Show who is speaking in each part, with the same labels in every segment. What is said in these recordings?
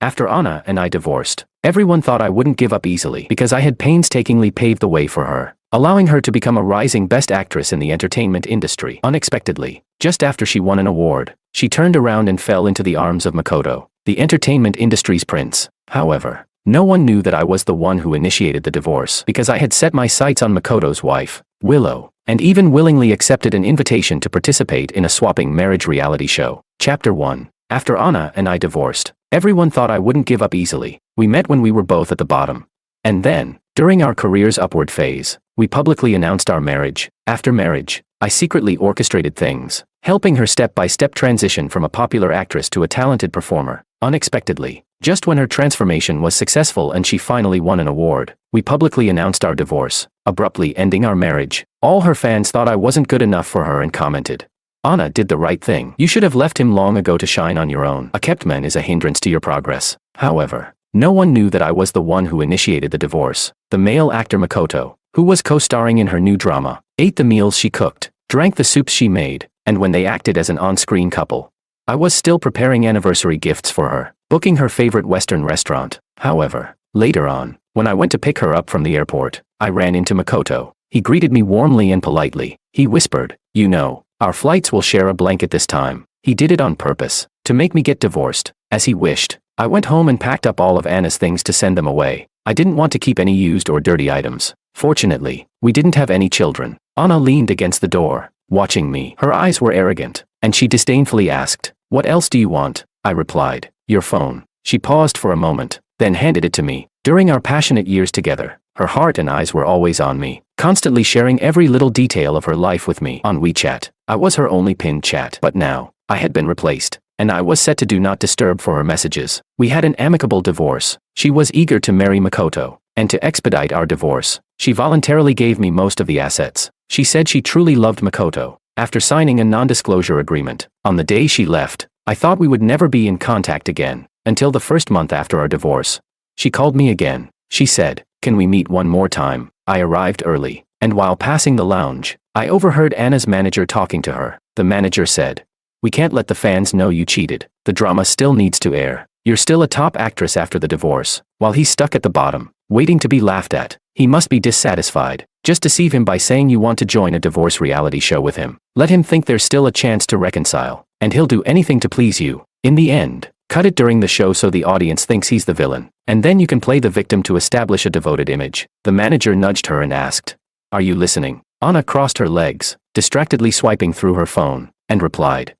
Speaker 1: After Anna and I divorced, everyone thought I wouldn't give up easily because I had painstakingly paved the way for her, allowing her to become a rising best actress in the entertainment industry. Unexpectedly, just after she won an award, she turned around and fell into the arms of Makoto, the entertainment industry's prince. However, no one knew that I was the one who initiated the divorce because I had set my sights on Makoto's wife, Willow, and even willingly accepted an invitation to participate in a swapping marriage reality show. Chapter 1. After Anna and I divorced, everyone thought I wouldn't give up easily. We met when we were both at the bottom. And then, during our career's upward phase, we publicly announced our marriage. After marriage, I secretly orchestrated things, helping her step-by-step transition from a popular actress to a talented performer. Unexpectedly, just when her transformation was successful and she finally won an award, we publicly announced our divorce, abruptly ending our marriage. All her fans thought I wasn't good enough for her and commented, "Anna did the right thing. You should have left him long ago to shine on your own. A kept man is a hindrance to your progress." However, no one knew that I was the one who initiated the divorce. The male actor Makoto, who was co-starring in her new drama, ate the meals she cooked, drank the soups she made, and when they acted as an on-screen couple, I was still preparing anniversary gifts for her, booking her favorite Western restaurant. However, later on, when I went to pick her up from the airport, I ran into Makoto. He greeted me warmly and politely. He whispered, "You know, our flights will share a blanket this time." He did it on purpose, to make me get divorced, as he wished. I went home and packed up all of Anna's things to send them away. I didn't want to keep any used or dirty items. Fortunately, we didn't have any children. Anna leaned against the door, watching me. Her eyes were arrogant, and she disdainfully asked, "What else do you want?" I replied, "Your phone." She paused for a moment, then handed it to me. During our passionate years together, her heart and eyes were always on me, constantly sharing every little detail of her life with me. On WeChat, I was her only pinned chat. But now, I had been replaced, and I was set to do not disturb for her messages. We had an amicable divorce. She was eager to marry Makoto, and to expedite our divorce, she voluntarily gave me most of the assets. She said she truly loved Makoto. After signing a non-disclosure agreement, on the day she left, I thought we would never be in contact again, until the first month after our divorce. She called me again. She said, "Can we meet one more time?" I arrived early, and while passing the lounge, I overheard Anna's manager talking to her. The manager said, "We can't let the fans know you cheated. The drama still needs to air. You're still a top actress after the divorce." While he's stuck at the bottom, waiting to be laughed at, he must be dissatisfied. Just deceive him by saying you want to join a divorce reality show with him. Let him think there's still a chance to reconcile, and he'll do anything to please you. In the end, cut it during the show so the audience thinks he's the villain, and then you can play the victim to establish a devoted image. The manager nudged her and asked, "Are you listening?" Anna crossed her legs, distractedly swiping through her phone, and replied,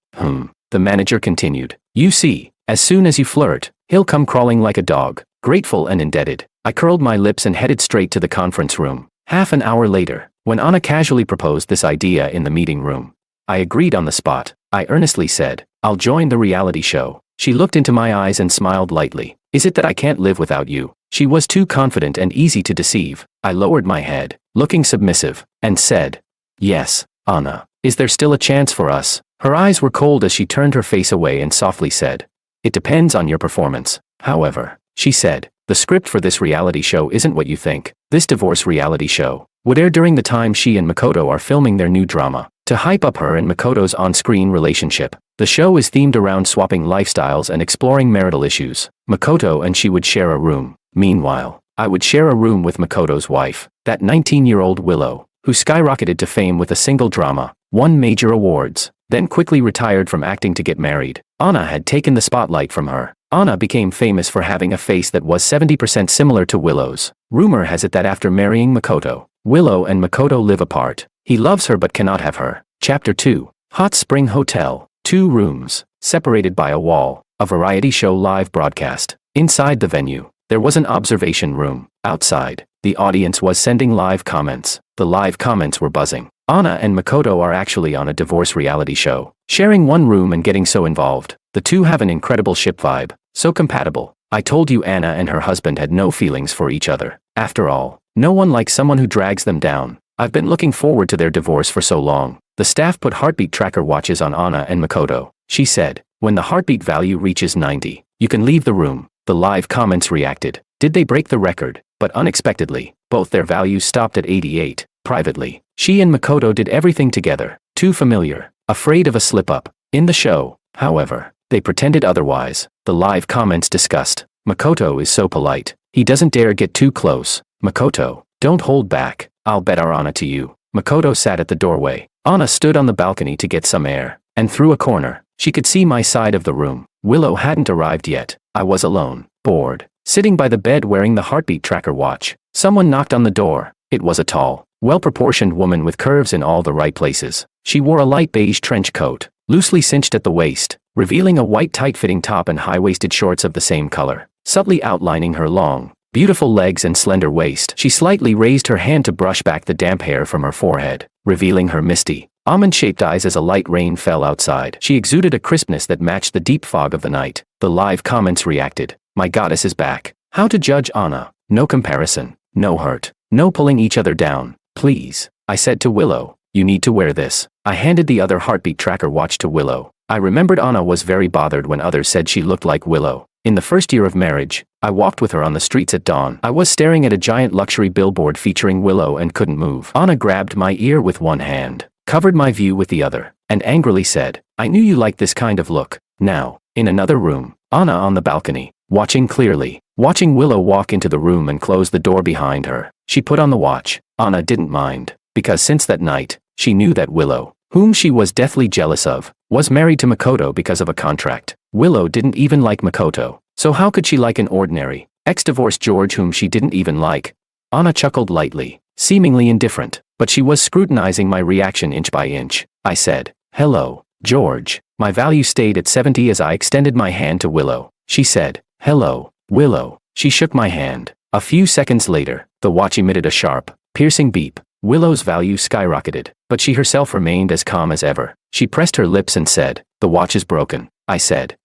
Speaker 1: The manager continued, "You see, as soon as you flirt, he'll come crawling like a dog, grateful and indebted." I curled my lips and headed straight to the conference room. Half an hour later, when Anna casually proposed this idea in the meeting room, I agreed on the spot. I earnestly said, "I'll join the reality show." She looked into my eyes and smiled lightly. "Is it that I can't live without you?" She was too confident and easy to deceive. I lowered my head, looking submissive, and said, "Yes, Anna. Is there still a chance for us?" Her eyes were cold as she turned her face away and softly said, "It depends on your performance." However, she said, "The script for this reality show isn't what you think. This divorce reality show would air during the time she and Makoto are filming their new drama, to hype up her and Makoto's on-screen relationship. The show is themed around swapping lifestyles and exploring marital issues. Makoto and she would share a room. Meanwhile, I would share a room with Makoto's wife, that 19-year-old Willow, who skyrocketed to fame with a single drama, won major awards, then quickly retired from acting to get married. Anna had taken the spotlight from her. Anna became famous for having a face that was 70% similar to Willow's. Rumor has it that after marrying Makoto, Willow and Makoto live apart. He loves her but cannot have her. Chapter 2. Hot Spring Hotel. 2 rooms, separated by a wall. A variety show live broadcast. Inside the venue, there was an observation room. Outside, the audience was sending live comments. The live comments were buzzing. Anna and Makoto are actually on a divorce reality show, sharing one room and getting so involved. The two have an incredible ship vibe, so compatible. I told you Anna and her husband had no feelings for each other. After all, no one likes someone who drags them down. I've been looking forward to their divorce for so long. The staff put heartbeat tracker watches on Anna and Makoto. She said, "When the heartbeat value reaches 90, you can leave the room." The live comments reacted. Did they break the record? But unexpectedly, both their values stopped at 88. Privately, she and Makoto did everything together. Too familiar, afraid of a slip-up. In the show, however, they pretended otherwise. The live comments discussed Makoto is so polite. He doesn't dare get too close. Makoto, don't hold back. I'll bet our Anna to you. Makoto sat at the doorway. Anna stood on the balcony to get some air. And through a corner, she could see my side of the room. Willow hadn't arrived yet. I was alone, bored, sitting by the bed wearing the heartbeat tracker watch. Someone knocked on the door. It was a tall, well-proportioned woman with curves in all the right places. She wore a light beige trench coat, loosely cinched at the waist, revealing a white tight-fitting top and high-waisted shorts of the same color, subtly outlining her long, beautiful legs and slender waist. She slightly raised her hand to brush back the damp hair from her forehead, revealing her misty, almond-shaped eyes as a light rain fell outside. She exuded a crispness that matched the deep fog of the night. The live comments reacted. My goddess is back. How to judge Anna? No comparison, no hurt, no pulling each other down. Please, I said to Willow, you need to wear this. I handed the other heartbeat tracker watch to Willow. I remembered Anna was very bothered when others said she looked like Willow. In the first year of marriage, I walked with her on the streets at dawn. I was staring at a giant luxury billboard featuring Willow and couldn't move. Anna grabbed my ear with one hand, covered my view with the other, and angrily said, I knew you liked this kind of look. Now, in another room, Anna on the balcony, watching clearly, watching Willow walk into the room and close the door behind her. She put on the watch. Anna didn't mind, because since that night, she knew that Willow, whom she was deathly jealous of, was married to Makoto because of a contract. Willow didn't even like Makoto, so how could she like an ordinary, ex-divorced George whom she didn't even like? Anna chuckled lightly, seemingly indifferent, but she was scrutinizing my reaction inch by inch. I said, hello, George. My value stayed at 70 as I extended my hand to Willow. She said, hello, Willow. She shook my hand. A few seconds later, the watch emitted a sharp, piercing beep. Willow's value skyrocketed, but she herself remained as calm as ever. She pressed her lips and said, the watch is broken. I said,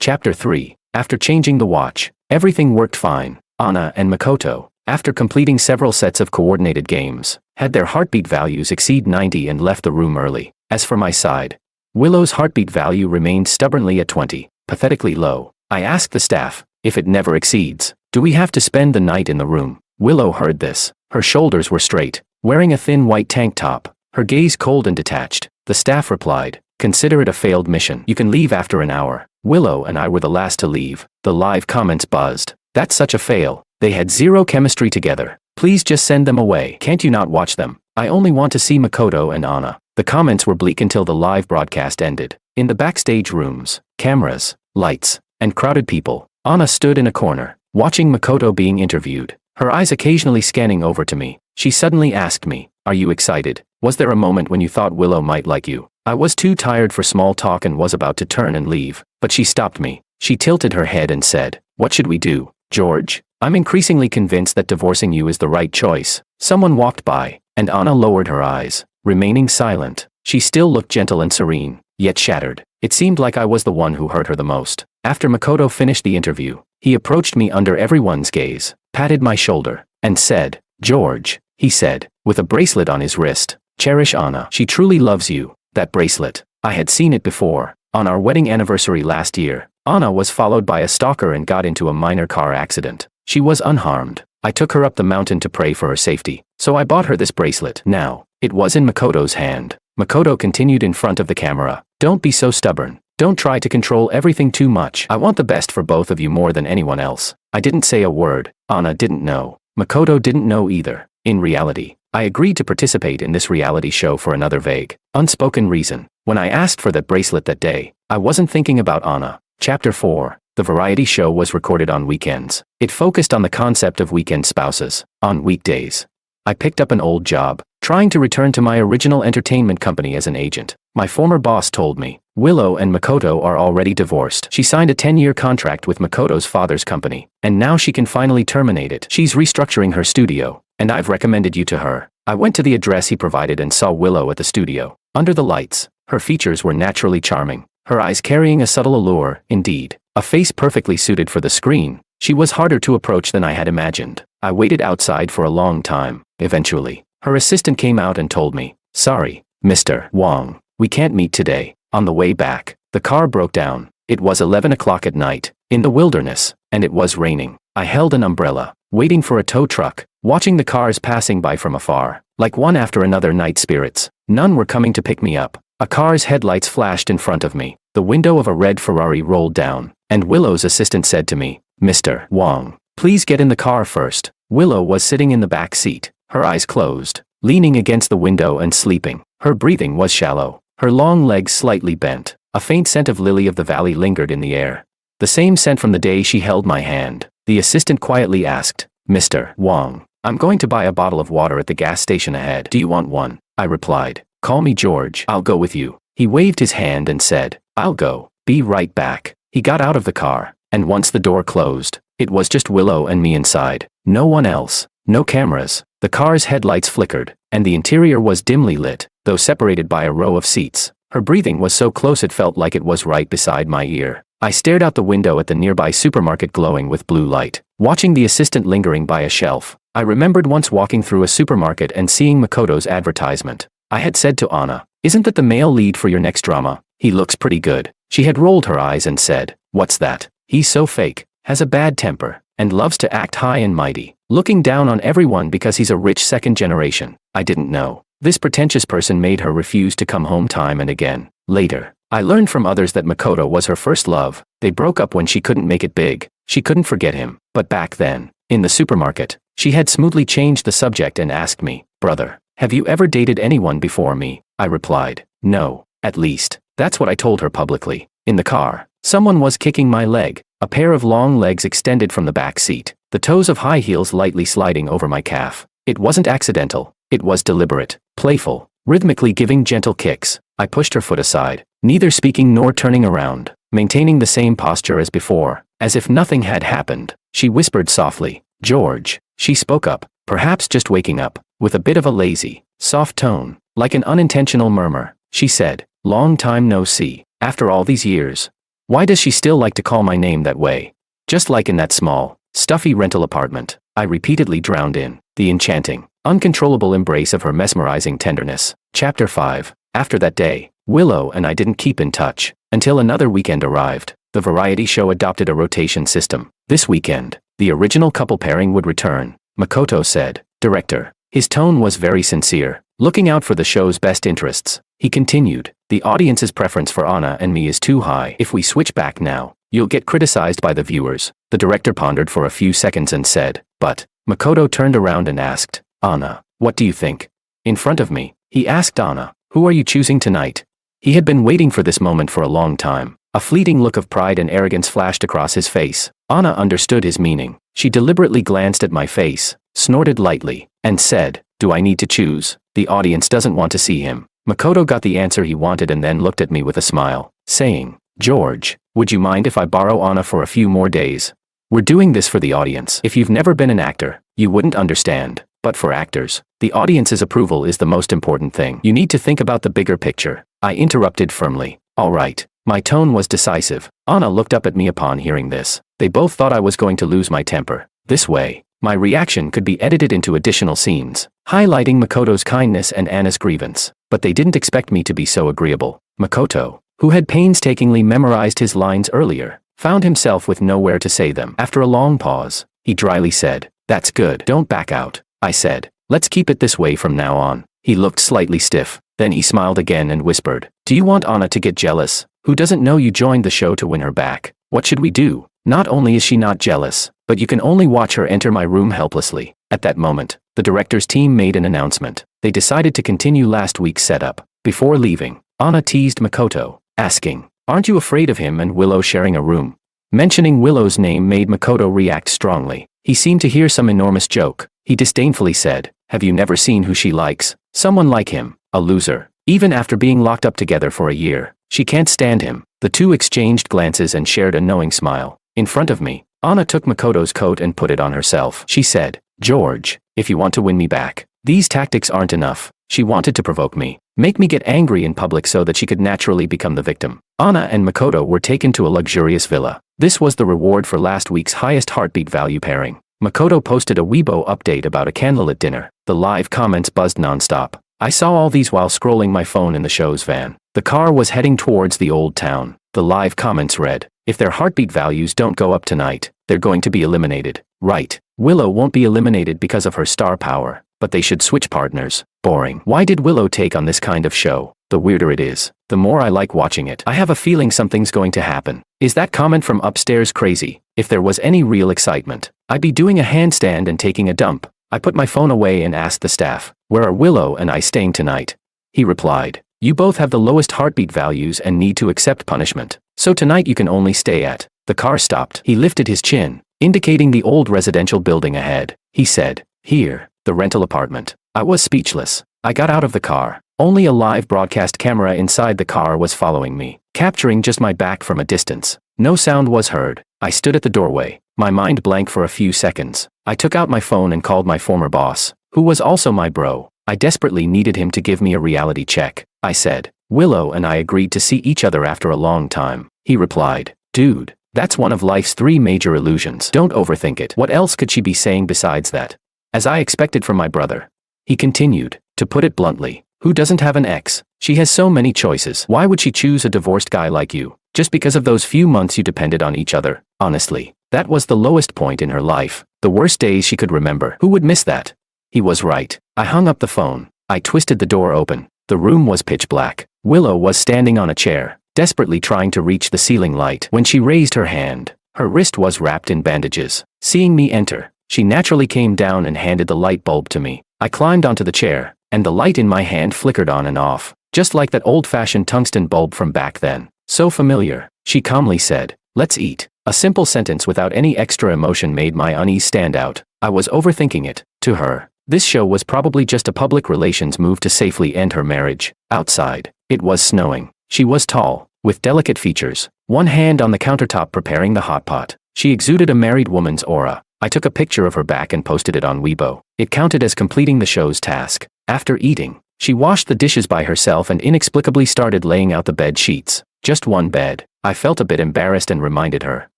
Speaker 1: Chapter 3. After changing the watch, everything worked fine. Anna and Makoto, after completing several sets of coordinated games, had their heartbeat values exceed 90 and left the room early. As for my side, Willow's heartbeat value remained stubbornly at 20, pathetically low. I asked the staff, if it never exceeds, do we have to spend the night in the room? Willow heard this. Her shoulders were straight, wearing a thin white tank top, her gaze cold and detached. The staff replied, consider it a failed mission. You can leave after an hour. Willow and I were the last to leave. The live comments buzzed. That's such a fail. They had zero chemistry together. Please just send them away. Can't you not watch them? I only want to see Makoto and Anna. The comments were bleak until the live broadcast ended. In the backstage rooms, cameras, lights, and crowded people, Anna stood in a corner, watching Makoto being interviewed, her eyes occasionally scanning over to me. She suddenly asked me, are you excited? Was there a moment when you thought Willow might like you? I was too tired for small talk and was about to turn and leave, but she stopped me. She tilted her head and said, what should we do, George? I'm increasingly convinced that divorcing you is the right choice. Someone walked by, and Anna lowered her eyes, remaining silent. She still looked gentle and serene, yet shattered. It seemed like I was the one who hurt her the most. After Makoto finished the interview, he approached me under everyone's gaze, patted my shoulder, and said, George, he said, with a bracelet on his wrist, cherish Anna. She truly loves you. That bracelet. I had seen it before. On our wedding anniversary last year, Anna was followed by a stalker and got into a minor car accident. She was unharmed. I took her up the mountain to pray for her safety, so I bought her this bracelet. Now, it was in Makoto's hand. Makoto continued in front of the camera. Don't be so stubborn. Don't try to control everything too much. I want the best for both of you more than anyone else. I didn't say a word. Anna didn't know. Makoto didn't know either. In reality, I agreed to participate in this reality show for another vague, unspoken reason. When I asked for that bracelet that day, I wasn't thinking about Anna. Chapter 4. The variety show was recorded on weekends. It focused on the concept of weekend spouses. On weekdays, I picked up an old job, trying to return to my original entertainment company as an agent. My former boss told me, Willow and Makoto are already divorced. She signed a 10-year contract with Makoto's father's company, and now she can finally terminate it. She's restructuring her studio, and I've recommended you to her. I went to the address he provided and saw Willow at the studio. Under the lights, her features were naturally charming, her eyes carrying a subtle allure, indeed, a face perfectly suited for the screen. She was harder to approach than I had imagined. I waited outside for a long time. Eventually, her assistant came out and told me, sorry, Mr. Wong, we can't meet today. On the way back, the car broke down. It was 11 o'clock at night, in the wilderness, and it was raining. I held an umbrella, waiting for a tow truck, watching the cars passing by from afar, like one after another night spirits. None were coming to pick me up. A car's headlights flashed in front of me. The window of a red Ferrari rolled down, and Willow's assistant said to me, Mr. Wong, please get in the car first. Willow was sitting in the back seat, her eyes closed, leaning against the window and sleeping. Her breathing was shallow, her long legs slightly bent. A faint scent of lily of the valley lingered in the air. The same scent from the day she held my hand. The assistant quietly asked, Mr. Wong, I'm going to buy a bottle of water at the gas station ahead. Do you want one? I replied. Call me George. I'll go with you. He waved his hand and said, I'll go. Be right back. He got out of the car, and once the door closed, it was just Willow and me inside. No one else. No cameras. The car's headlights flickered, and the interior was dimly lit, though separated by a row of seats. Her breathing was so close it felt like it was right beside my ear. I stared out the window at the nearby supermarket glowing with blue light, watching the assistant lingering by a shelf. I remembered once walking through a supermarket and seeing Makoto's advertisement. I had said to Anna, isn't that the male lead for your next drama? He looks pretty good. She had rolled her eyes and said, what's that? He's so fake, has a bad temper, and loves to act high and mighty, looking down on everyone because he's a rich second generation. I didn't know. This pretentious person made her refuse to come home time and again. Later, I learned from others that Makoto was her first love. They broke up when she couldn't make it big. She couldn't forget him. But back then, in the supermarket, she had smoothly changed the subject and asked me, brother, have you ever dated anyone before me? I replied, no, at least, that's what I told her publicly. In the car, someone was kicking my leg, a pair of long legs extended from the back seat, the toes of high heels lightly sliding over my calf. It wasn't accidental, it was deliberate, playful, rhythmically giving gentle kicks. I pushed her foot aside, neither speaking nor turning around, maintaining the same posture as before, as if nothing had happened. She whispered softly, George. She spoke up, perhaps just waking up, with a bit of a lazy, soft tone, like an unintentional murmur. She said, long time no see, after all these years. Why does she still like to call my name that way? Just like in that small, stuffy rental apartment, I repeatedly drowned in the enchanting, uncontrollable embrace of her mesmerizing tenderness. Chapter 5. After that day, Willow and I didn't keep in touch, until another weekend arrived. The variety show adopted a rotation system. This weekend, the original couple pairing would return, Makoto said. Director. His tone was very sincere, looking out for the show's best interests. He continued, the audience's preference for Anna and me is too high. If we switch back now, you'll get criticized by the viewers. The director pondered for a few seconds and said, but, Makoto turned around and asked, Anna, what do you think? In front of me, he asked Anna, who are you choosing tonight? He had been waiting for this moment for a long time. A fleeting look of pride and arrogance flashed across his face. Anna understood his meaning. She deliberately glanced at my face, snorted lightly, and said, do I need to choose? The audience doesn't want to see him. Makoto got the answer he wanted and then looked at me with a smile, saying, George, would you mind if I borrow Anna for a few more days? We're doing this for the audience. If you've never been an actor, you wouldn't understand. But for actors, the audience's approval is the most important thing. You need to think about the bigger picture. I interrupted firmly. All right. My tone was decisive. Anna looked up at me upon hearing this. They both thought I was going to lose my temper. This way, my reaction could be edited into additional scenes, highlighting Makoto's kindness and Anna's grievance. But they didn't expect me to be so agreeable. Makoto, who had painstakingly memorized his lines earlier, found himself with nowhere to say them. After a long pause, he dryly said, that's good. Don't back out. I said, let's keep it this way from now on. He looked slightly stiff. Then he smiled again and whispered, do you want Anna to get jealous? Who doesn't know you joined the show to win her back? What should we do? Not only is she not jealous, but you can only watch her enter my room helplessly. At that moment, the director's team made an announcement. They decided to continue last week's setup. Before leaving, Anna teased Makoto, asking, aren't you afraid of him and Willow sharing a room? Mentioning Willow's name made Makoto react strongly. He seemed to hear some enormous joke. He disdainfully said, have you never seen who she likes? Someone like him, a loser. Even after being locked up together for a year, she can't stand him. The two exchanged glances and shared a knowing smile. In front of me, Anna took Makoto's coat and put it on herself. She said, George, if you want to win me back, these tactics aren't enough. She wanted to provoke me, make me get angry in public so that she could naturally become the victim. Anna and Makoto were taken to a luxurious villa. This was the reward for last week's highest heartbeat value pairing. Makoto posted a Weibo update about a candlelit dinner. The live comments buzzed nonstop. I saw all these while scrolling my phone in the show's van. The car was heading towards the old town. The live comments read, if their heartbeat values don't go up tonight, they're going to be eliminated. Right. Willow won't be eliminated because of her star power, but they should switch partners. Boring. Why did Willow take on this kind of show? The weirder it is, the more I like watching it. I have a feeling something's going to happen. Is that comment from upstairs crazy? If there was any real excitement, I'd be doing a handstand and taking a dump. I put my phone away and asked the staff, where are Willow and I staying tonight? He replied, you both have the lowest heartbeat values and need to accept punishment. So tonight you can only stay at. The car stopped. He lifted his chin, indicating the old residential building ahead. He said, here, the rental apartment. I was speechless. I got out of the car. Only a live broadcast camera inside the car was following me, capturing just my back from a distance. No sound was heard. I stood at the doorway, my mind blank for a few seconds. I took out my phone and called my former boss, who was also my bro. I desperately needed him to give me a reality check. I said, Willow and I agreed to see each other after a long time. He replied, dude, that's one of life's 3 major illusions. Don't overthink it. What else could she be saying besides that? As I expected from my brother. He continued, to put it bluntly, who doesn't have an ex? She has so many choices. Why would she choose a divorced guy like you? Just because of those few months you depended on each other? Honestly, that was the lowest point in her life. The worst days she could remember. Who would miss that? He was right. I hung up the phone. I twisted the door open. The room was pitch black. Willow was standing on a chair, desperately trying to reach the ceiling light. When she raised her hand, her wrist was wrapped in bandages. Seeing me enter, she naturally came down and handed the light bulb to me. I climbed onto the chair, and the light in my hand flickered on and off, just like that old-fashioned tungsten bulb from back then. So familiar. She calmly said, let's eat. A simple sentence without any extra emotion made my unease stand out. I was overthinking it. To her, this show was probably just a public relations move to safely end her marriage. Outside, it was snowing. She was tall, with delicate features, one hand on the countertop preparing the hot pot. She exuded a married woman's aura. I took a picture of her back and posted it on Weibo. It counted as completing the show's task. After eating, she washed the dishes by herself and inexplicably started laying out the bed sheets. Just one bed. I felt a bit embarrassed and reminded her,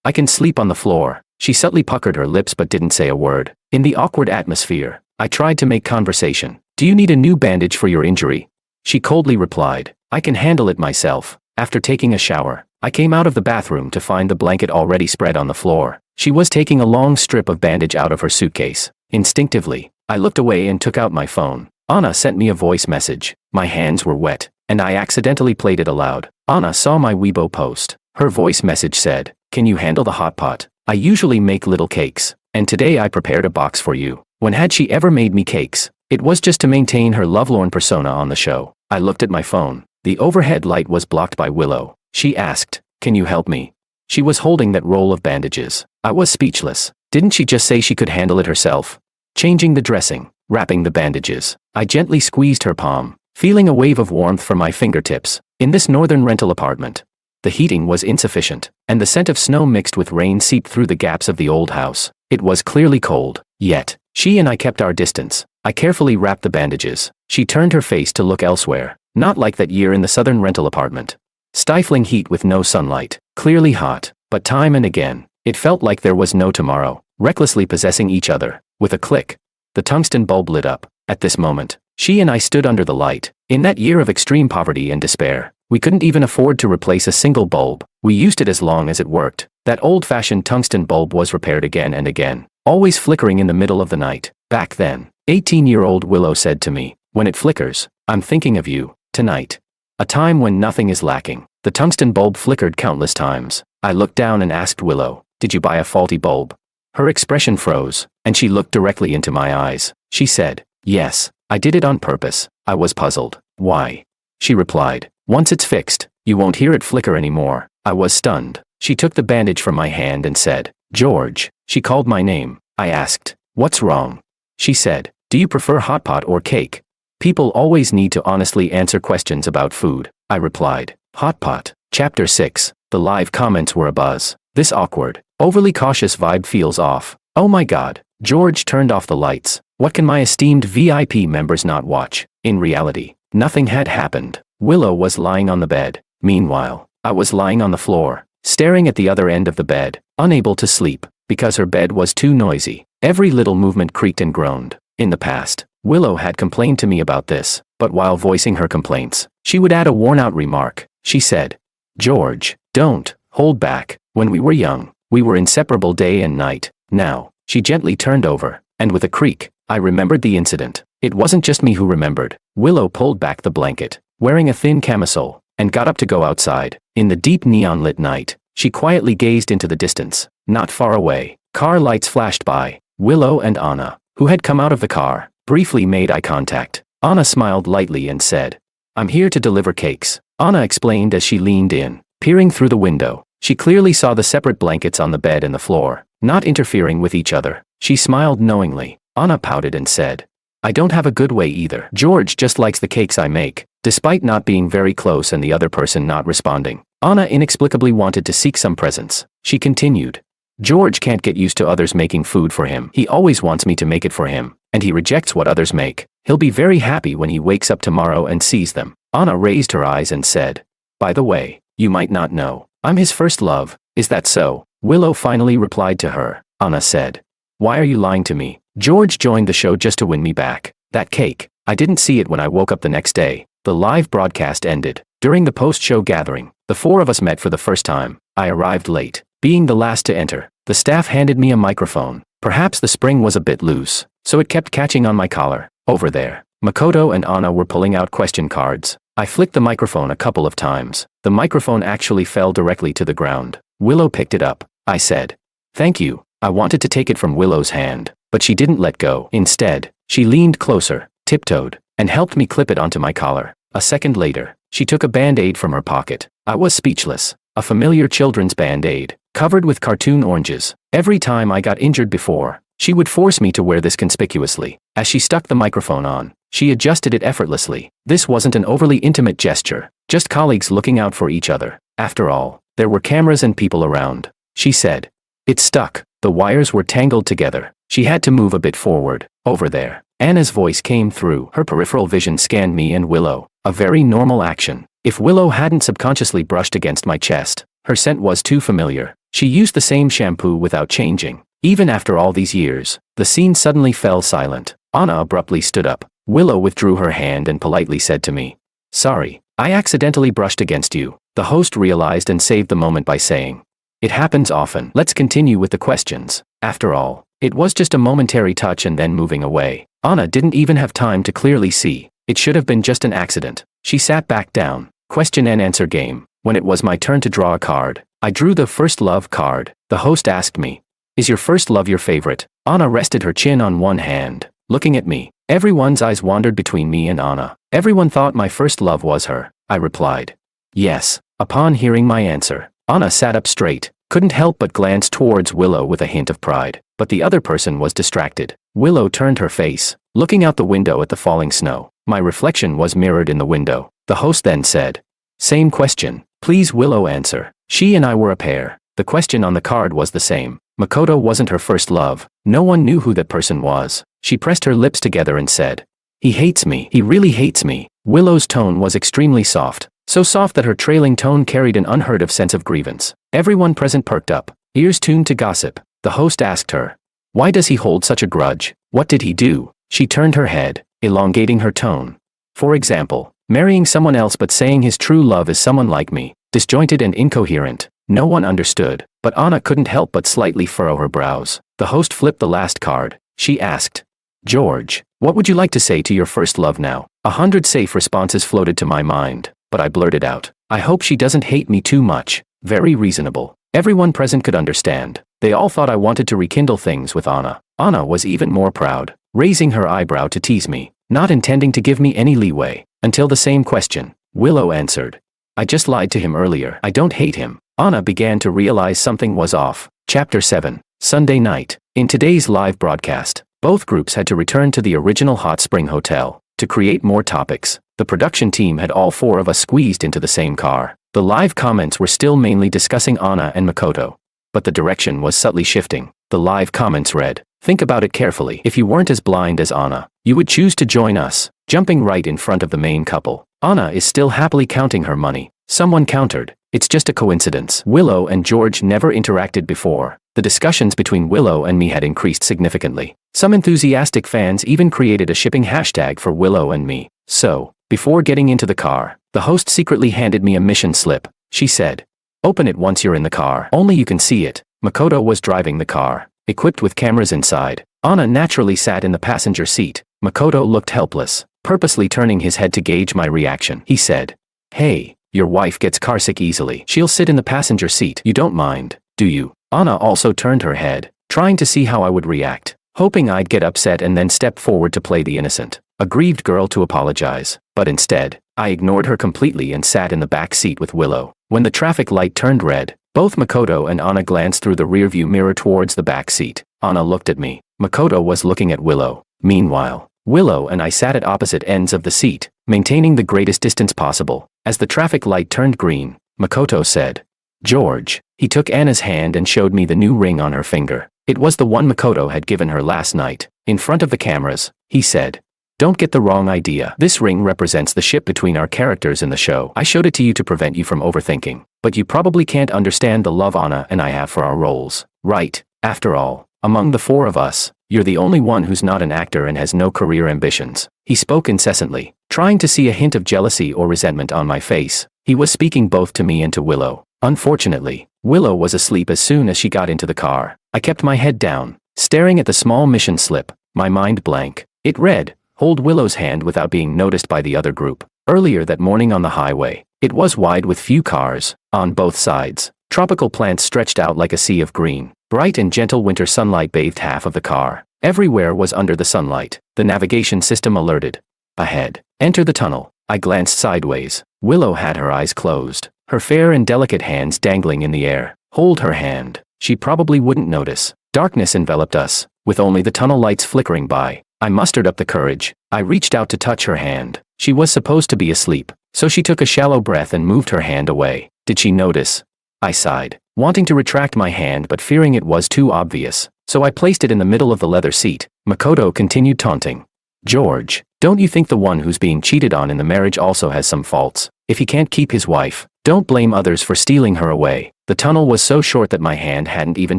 Speaker 1: I can sleep on the floor. She subtly puckered her lips but didn't say a word. In the awkward atmosphere, I tried to make conversation. Do you need a new bandage for your injury? She coldly replied, I can handle it myself. After taking a shower, I came out of the bathroom to find the blanket already spread on the floor. She was taking a long strip of bandage out of her suitcase. Instinctively, I looked away and took out my phone. Anna sent me a voice message. My hands were wet, and I accidentally played it aloud. Anna saw my Weibo post. Her voice message said, can you handle the hot pot? I usually make little cakes, and today I prepared a box for you. When had she ever made me cakes? It was just to maintain her lovelorn persona on the show. I looked at my phone. The overhead light was blocked by Willow. She asked, can you help me? She was holding that roll of bandages. I was speechless. Didn't she just say she could handle it herself? Changing the dressing, wrapping the bandages. I gently squeezed her palm, feeling a wave of warmth from my fingertips. In this northern rental apartment, the heating was insufficient, and the scent of snow mixed with rain seeped through the gaps of the old house. It was clearly cold, yet, she and I kept our distance. I carefully wrapped the bandages. She turned her face to look elsewhere, not like that year in the southern rental apartment. Stifling heat with no sunlight, clearly hot, but time and again, it felt like there was no tomorrow, recklessly possessing each other. With a click, the tungsten bulb lit up. At this moment, she and I stood under the light. In that year of extreme poverty and despair, we couldn't even afford to replace a single bulb. We used it as long as it worked. That old-fashioned tungsten bulb was repaired again and again, always flickering in the middle of the night. Back then, 18-year-old Willow said to me, when it flickers, I'm thinking of you, tonight. A time when nothing is lacking. The tungsten bulb flickered countless times. I looked down and asked Willow, did you buy a faulty bulb? Her expression froze, and she looked directly into my eyes. She said, yes, I did it on purpose. I was puzzled. Why? She replied, once it's fixed, you won't hear it flicker anymore. I was stunned. She took the bandage from my hand and said, George. She called my name. I asked, what's wrong? She said, do you prefer hot pot or cake? People always need to honestly answer questions about food. I replied, hot pot. Chapter 6. The live comments were abuzz. This awkward, overly cautious vibe feels off. Oh my god. George turned off the lights. What can my esteemed VIP members not watch? In reality, nothing had happened. Willow was lying on the bed. Meanwhile, I was lying on the floor, staring at the other end of the bed, unable to sleep, because her bed was too noisy. Every little movement creaked and groaned. In the past, Willow had complained to me about this, but while voicing her complaints, she would add a worn-out remark. She said, George, don't hold back. When we were young, we were inseparable day and night. Now, she gently turned over, and with a creak, I remembered the incident. It wasn't just me who remembered. Willow pulled back the blanket, wearing a thin camisole, and got up to go outside. In the deep neon-lit night, she quietly gazed into the distance. Not far away, car lights flashed by. Willow and Anna, who had come out of the car, briefly made eye contact. Anna smiled lightly and said, "I'm here to deliver cakes," Anna explained as she leaned in. Peering through the window, she clearly saw the separate blankets on the bed and the floor, not interfering with each other. She smiled knowingly. Anna pouted and said, "I don't have a good way either. George just likes the cakes I make." Despite not being very close and the other person not responding, Anna inexplicably wanted to seek some presence. She continued, "George can't get used to others making food for him. He always wants me to make it for him, and he rejects what others make. He'll be very happy when he wakes up tomorrow and sees them." Anna raised her eyes and said, "By the way, you might not know, I'm his first love. Is that so?" Willow finally replied to her. Anna said, "Why are you lying to me? George joined the show just to win me back. That cake, I didn't see it when I woke up the next day." The live broadcast ended. During the post-show gathering, the four of us met for the first time. I arrived late. Being the last to enter, the staff handed me a microphone. Perhaps the spring was a bit loose, so it kept catching on my collar. Over there, Makoto and Anna were pulling out question cards. I flicked the microphone a couple of times. The microphone actually fell directly to the ground. Willow picked it up. I said, "Thank you." I wanted to take it from Willow's hand, but she didn't let go. Instead, she leaned closer, tiptoed, and helped me clip it onto my collar. A second later, she took a band-aid from her pocket. I was speechless. A familiar children's band-aid, covered with cartoon oranges. Every time I got injured before, she would force me to wear this conspicuously. As she stuck the microphone on, she adjusted it effortlessly. This wasn't an overly intimate gesture, just colleagues looking out for each other. After all, there were cameras and people around. She said, "It stuck." The wires were tangled together. She had to move a bit forward. Over there, Anna's voice came through. Her peripheral vision scanned me and Willow. A very normal action. If Willow hadn't subconsciously brushed against my chest, her scent was too familiar. She used the same shampoo without changing. Even after all these years, the scene suddenly fell silent. Anna abruptly stood up. Willow withdrew her hand and politely said to me, "Sorry, I accidentally brushed against you." The host realized and saved the moment by saying, "It happens often. Let's continue with the questions." After all, it was just a momentary touch and then moving away. Anna didn't even have time to clearly see. It should have been just an accident. She sat back down. Question and answer game. When it was my turn to draw a card, I drew the first love card. The host asked me, "Is your first love your favorite?" Anna rested her chin on one hand, looking at me. Everyone's eyes wandered between me and Anna. Everyone thought my first love was her. I replied, "Yes." Upon hearing my answer, Anna sat up straight, couldn't help but glance towards Willow with a hint of pride. But the other person was distracted. Willow turned her face, looking out the window at the falling snow. My reflection was mirrored in the window. The host then said, "Same question. Please Willow answer." She and I were a pair. The question on the card was the same. Makoto wasn't her first love. No one knew who that person was. She pressed her lips together and said, "He hates me. He really hates me." Willow's tone was extremely soft. So soft that her trailing tone carried an unheard of sense of grievance. Everyone present perked up, ears tuned to gossip. The host asked her, "Why does he hold such a grudge? What did he do?" She turned her head, elongating her tone. "For example, marrying someone else but saying his true love is someone like me." Disjointed and incoherent. No one understood, but Anna couldn't help but slightly furrow her brows. The host flipped the last card. She asked, "George, what would you like to say to your first love now?" 100 safe responses floated to my mind, but I blurted out, "I hope she doesn't hate me too much." Very reasonable. Everyone present could understand. They all thought I wanted to rekindle things with Anna. Anna was even more proud, raising her eyebrow to tease me, not intending to give me any leeway. Until the same question, Willow answered, "I just lied to him earlier. I don't hate him." Anna began to realize something was off. Chapter 7. Sunday night. In today's live broadcast, both groups had to return to the original Hot Spring Hotel. To create more topics, the production team had all four of us squeezed into the same car. The live comments were still mainly discussing Anna and Makoto, but the direction was subtly shifting. The live comments read, "Think about it carefully. If you weren't as blind as Anna, you would choose to join us." Jumping right in front of the main couple, Anna is still happily counting her money. Someone countered, "It's just a coincidence." Willow and George never interacted before. The discussions between Willow and me had increased significantly. Some enthusiastic fans even created a shipping hashtag for Willow and me. So, before getting into the car, the host secretly handed me a mission slip. She said, "Open it once you're in the car. Only you can see it." Makoto was driving the car, equipped with cameras inside. Anna naturally sat in the passenger seat. Makoto looked helpless, purposely turning his head to gauge my reaction. He said, "Hey, Your wife gets carsick easily. She'll sit in the passenger seat. You don't mind, do you? Anna also turned her head, trying to see how I would react, hoping I'd get upset and then step forward to play the innocent, aggrieved girl to apologize. But instead, I ignored her completely and sat in the back seat with Willow. When the traffic light turned red, both Makoto and Anna glanced through the rearview mirror towards the back seat. Anna looked at me. Makoto was looking at Willow. Meanwhile, Willow and I sat at opposite ends of the seat, maintaining the greatest distance possible. As the traffic light turned green, Makoto said, "George." He took Anna's hand and showed me the new ring on her finger. It was the one Makoto had given her last night. In front of the cameras, he said, "Don't get the wrong idea. This ring represents the ship between our characters in the show. I showed it to you to prevent you from overthinking. But you probably can't understand the love Anna and I have for our roles, right? After all, among the four of us, you're the only one who's not an actor and has no career ambitions." He spoke incessantly, trying to see a hint of jealousy or resentment on my face. He was speaking both to me and to Willow. Unfortunately, Willow was asleep as soon as she got into the car. I kept my head down, staring at the small mission slip, my mind blank. It read, "Hold Willow's hand without being noticed by the other group." Earlier that morning on the highway, it was wide with few cars, on both sides. Tropical plants stretched out like a sea of green. Bright and gentle winter sunlight bathed half of the car. Everywhere was under the sunlight. The navigation system alerted. Ahead. Enter the tunnel. I glanced sideways. Willow had her eyes closed, her fair and delicate hands dangling in the air. Hold her hand. She probably wouldn't notice. Darkness enveloped us, with only the tunnel lights flickering by. I mustered up the courage. I reached out to touch her hand. She was supposed to be asleep, so she took a shallow breath and moved her hand away. Did she notice? I sighed, wanting to retract my hand but fearing it was too obvious, so I placed it in the middle of the leather seat. Makoto continued taunting. "George, don't you think the one who's being cheated on in the marriage also has some faults? If he can't keep his wife, don't blame others for stealing her away." The tunnel was so short that my hand hadn't even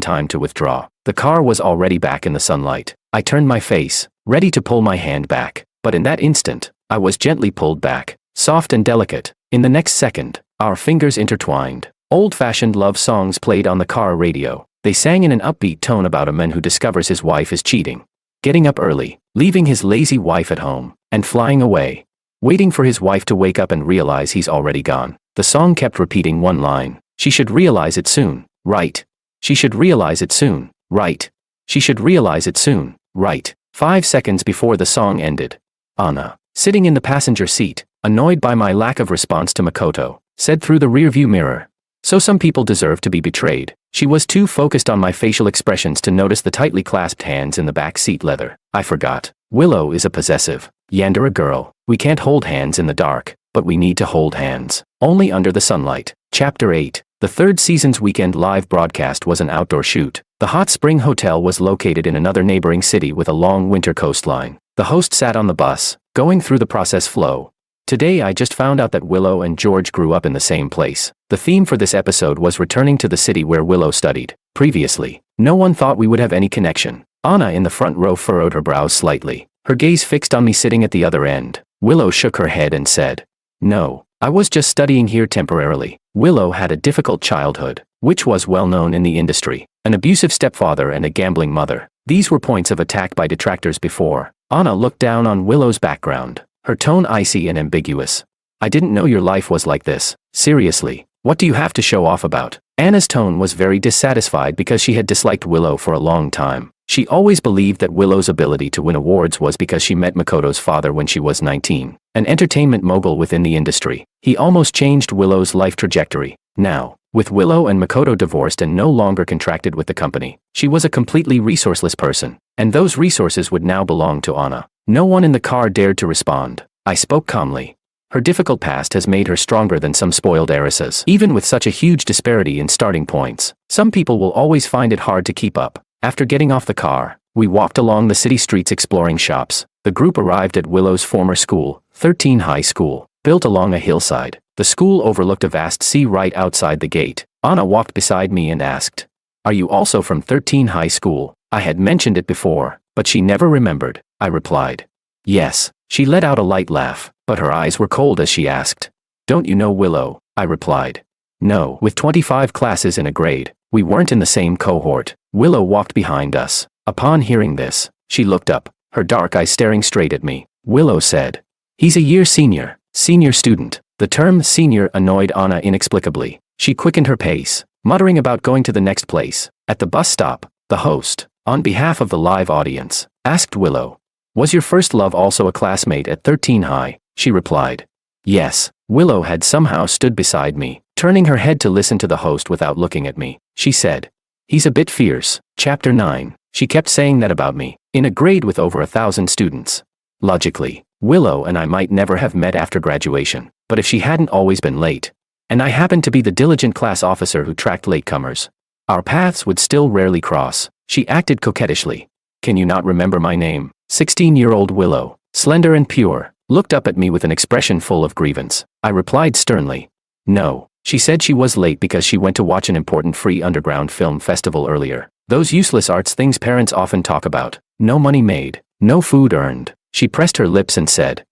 Speaker 1: time to withdraw. The car was already back in the sunlight. I turned my face, ready to pull my hand back, but in that instant, I was gently pulled back, soft and delicate. In the next second, our fingers intertwined. Old-fashioned love songs played on the car radio. They sang in an upbeat tone about a man who discovers his wife is cheating, getting up early, leaving his lazy wife at home, and flying away, waiting for his wife to wake up and realize he's already gone. The song kept repeating one line. She should realize it soon, right? She should realize it soon, right? She should realize it soon, right? 5 seconds before the song ended, Anna, sitting in the passenger seat, annoyed by my lack of response to Makoto, said through the rearview mirror, "So some people deserve to be betrayed." She was too focused on my facial expressions to notice the tightly clasped hands in the back seat leather. I forgot. Willow is a possessive, Yandere girl. We can't hold hands in the dark, but we need to hold hands. Only under the sunlight. Chapter 8. The third season's weekend live broadcast was an outdoor shoot. The Hot Spring Hotel was located in another neighboring city with a long winter coastline. The host sat on the bus, going through the process flow. Today I just found out that Willow and George grew up in the same place. The theme for this episode was returning to the city where Willow studied. Previously, no one thought we would have any connection. Anna in the front row furrowed her brows slightly, her gaze fixed on me sitting at the other end. Willow shook her head and said, "No, I was just studying here temporarily." Willow had a difficult childhood, which was well known in the industry. An abusive stepfather and a gambling mother. These were points of attack by detractors before. Anna looked down on Willow's background, her tone icy and ambiguous. "I didn't know your life was like this. Seriously, what do you have to show off about?" Anna's tone was very dissatisfied because she had disliked Willow for a long time. She always believed that Willow's ability to win awards was because she met Makoto's father when she was 19, an entertainment mogul within the industry. He almost changed Willow's life trajectory. Now, with Willow and Makoto divorced and no longer contracted with the company, she was a completely resourceless person, and those resources would now belong to Anna. No one in the car dared to respond. I spoke calmly. Her difficult past has made her stronger than some spoiled heiresses. Even with such a huge disparity in starting points, some people will always find it hard to keep up. After getting off the car, we walked along the city streets exploring shops. The group arrived at Willow's former school, 13 High School, built along a hillside. The school overlooked a vast sea right outside the gate. Anna walked beside me and asked, "Are you also from 13 High School?" I had mentioned it before, but she never remembered. I replied, "Yes." She let out a light laugh, but her eyes were cold as she asked, "Don't you know Willow?" I replied, "No." With 25 classes in a grade, we weren't in the same cohort. Willow walked behind us. Upon hearing this, she looked up, her dark eyes staring straight at me. Willow said, "He's a year senior student." The term senior annoyed Anna inexplicably. She quickened her pace, muttering about going to the next place. At the bus stop, the host, on behalf of the live audience, asked Willow, "Was your first love also a classmate at 13 High?" She replied, "Yes." Willow had somehow stood beside me, turning her head to listen to the host without looking at me. She said, "He's a bit fierce." Chapter 9. She kept saying that about me, in a grade with over 1,000 students. Logically, Willow and I might never have met after graduation, but if she hadn't always been late, and I happened to be the diligent class officer who tracked latecomers, our paths would still rarely cross. She acted coquettishly. "Can you not remember my name?" 16-year-old Willow, slender and pure, looked up at me with an expression full of grievance. I replied sternly, "No." She said she was late because she went to watch an important free underground film festival earlier. Those useless arts things parents often talk about. No money made, no food earned. She pressed her lips and said,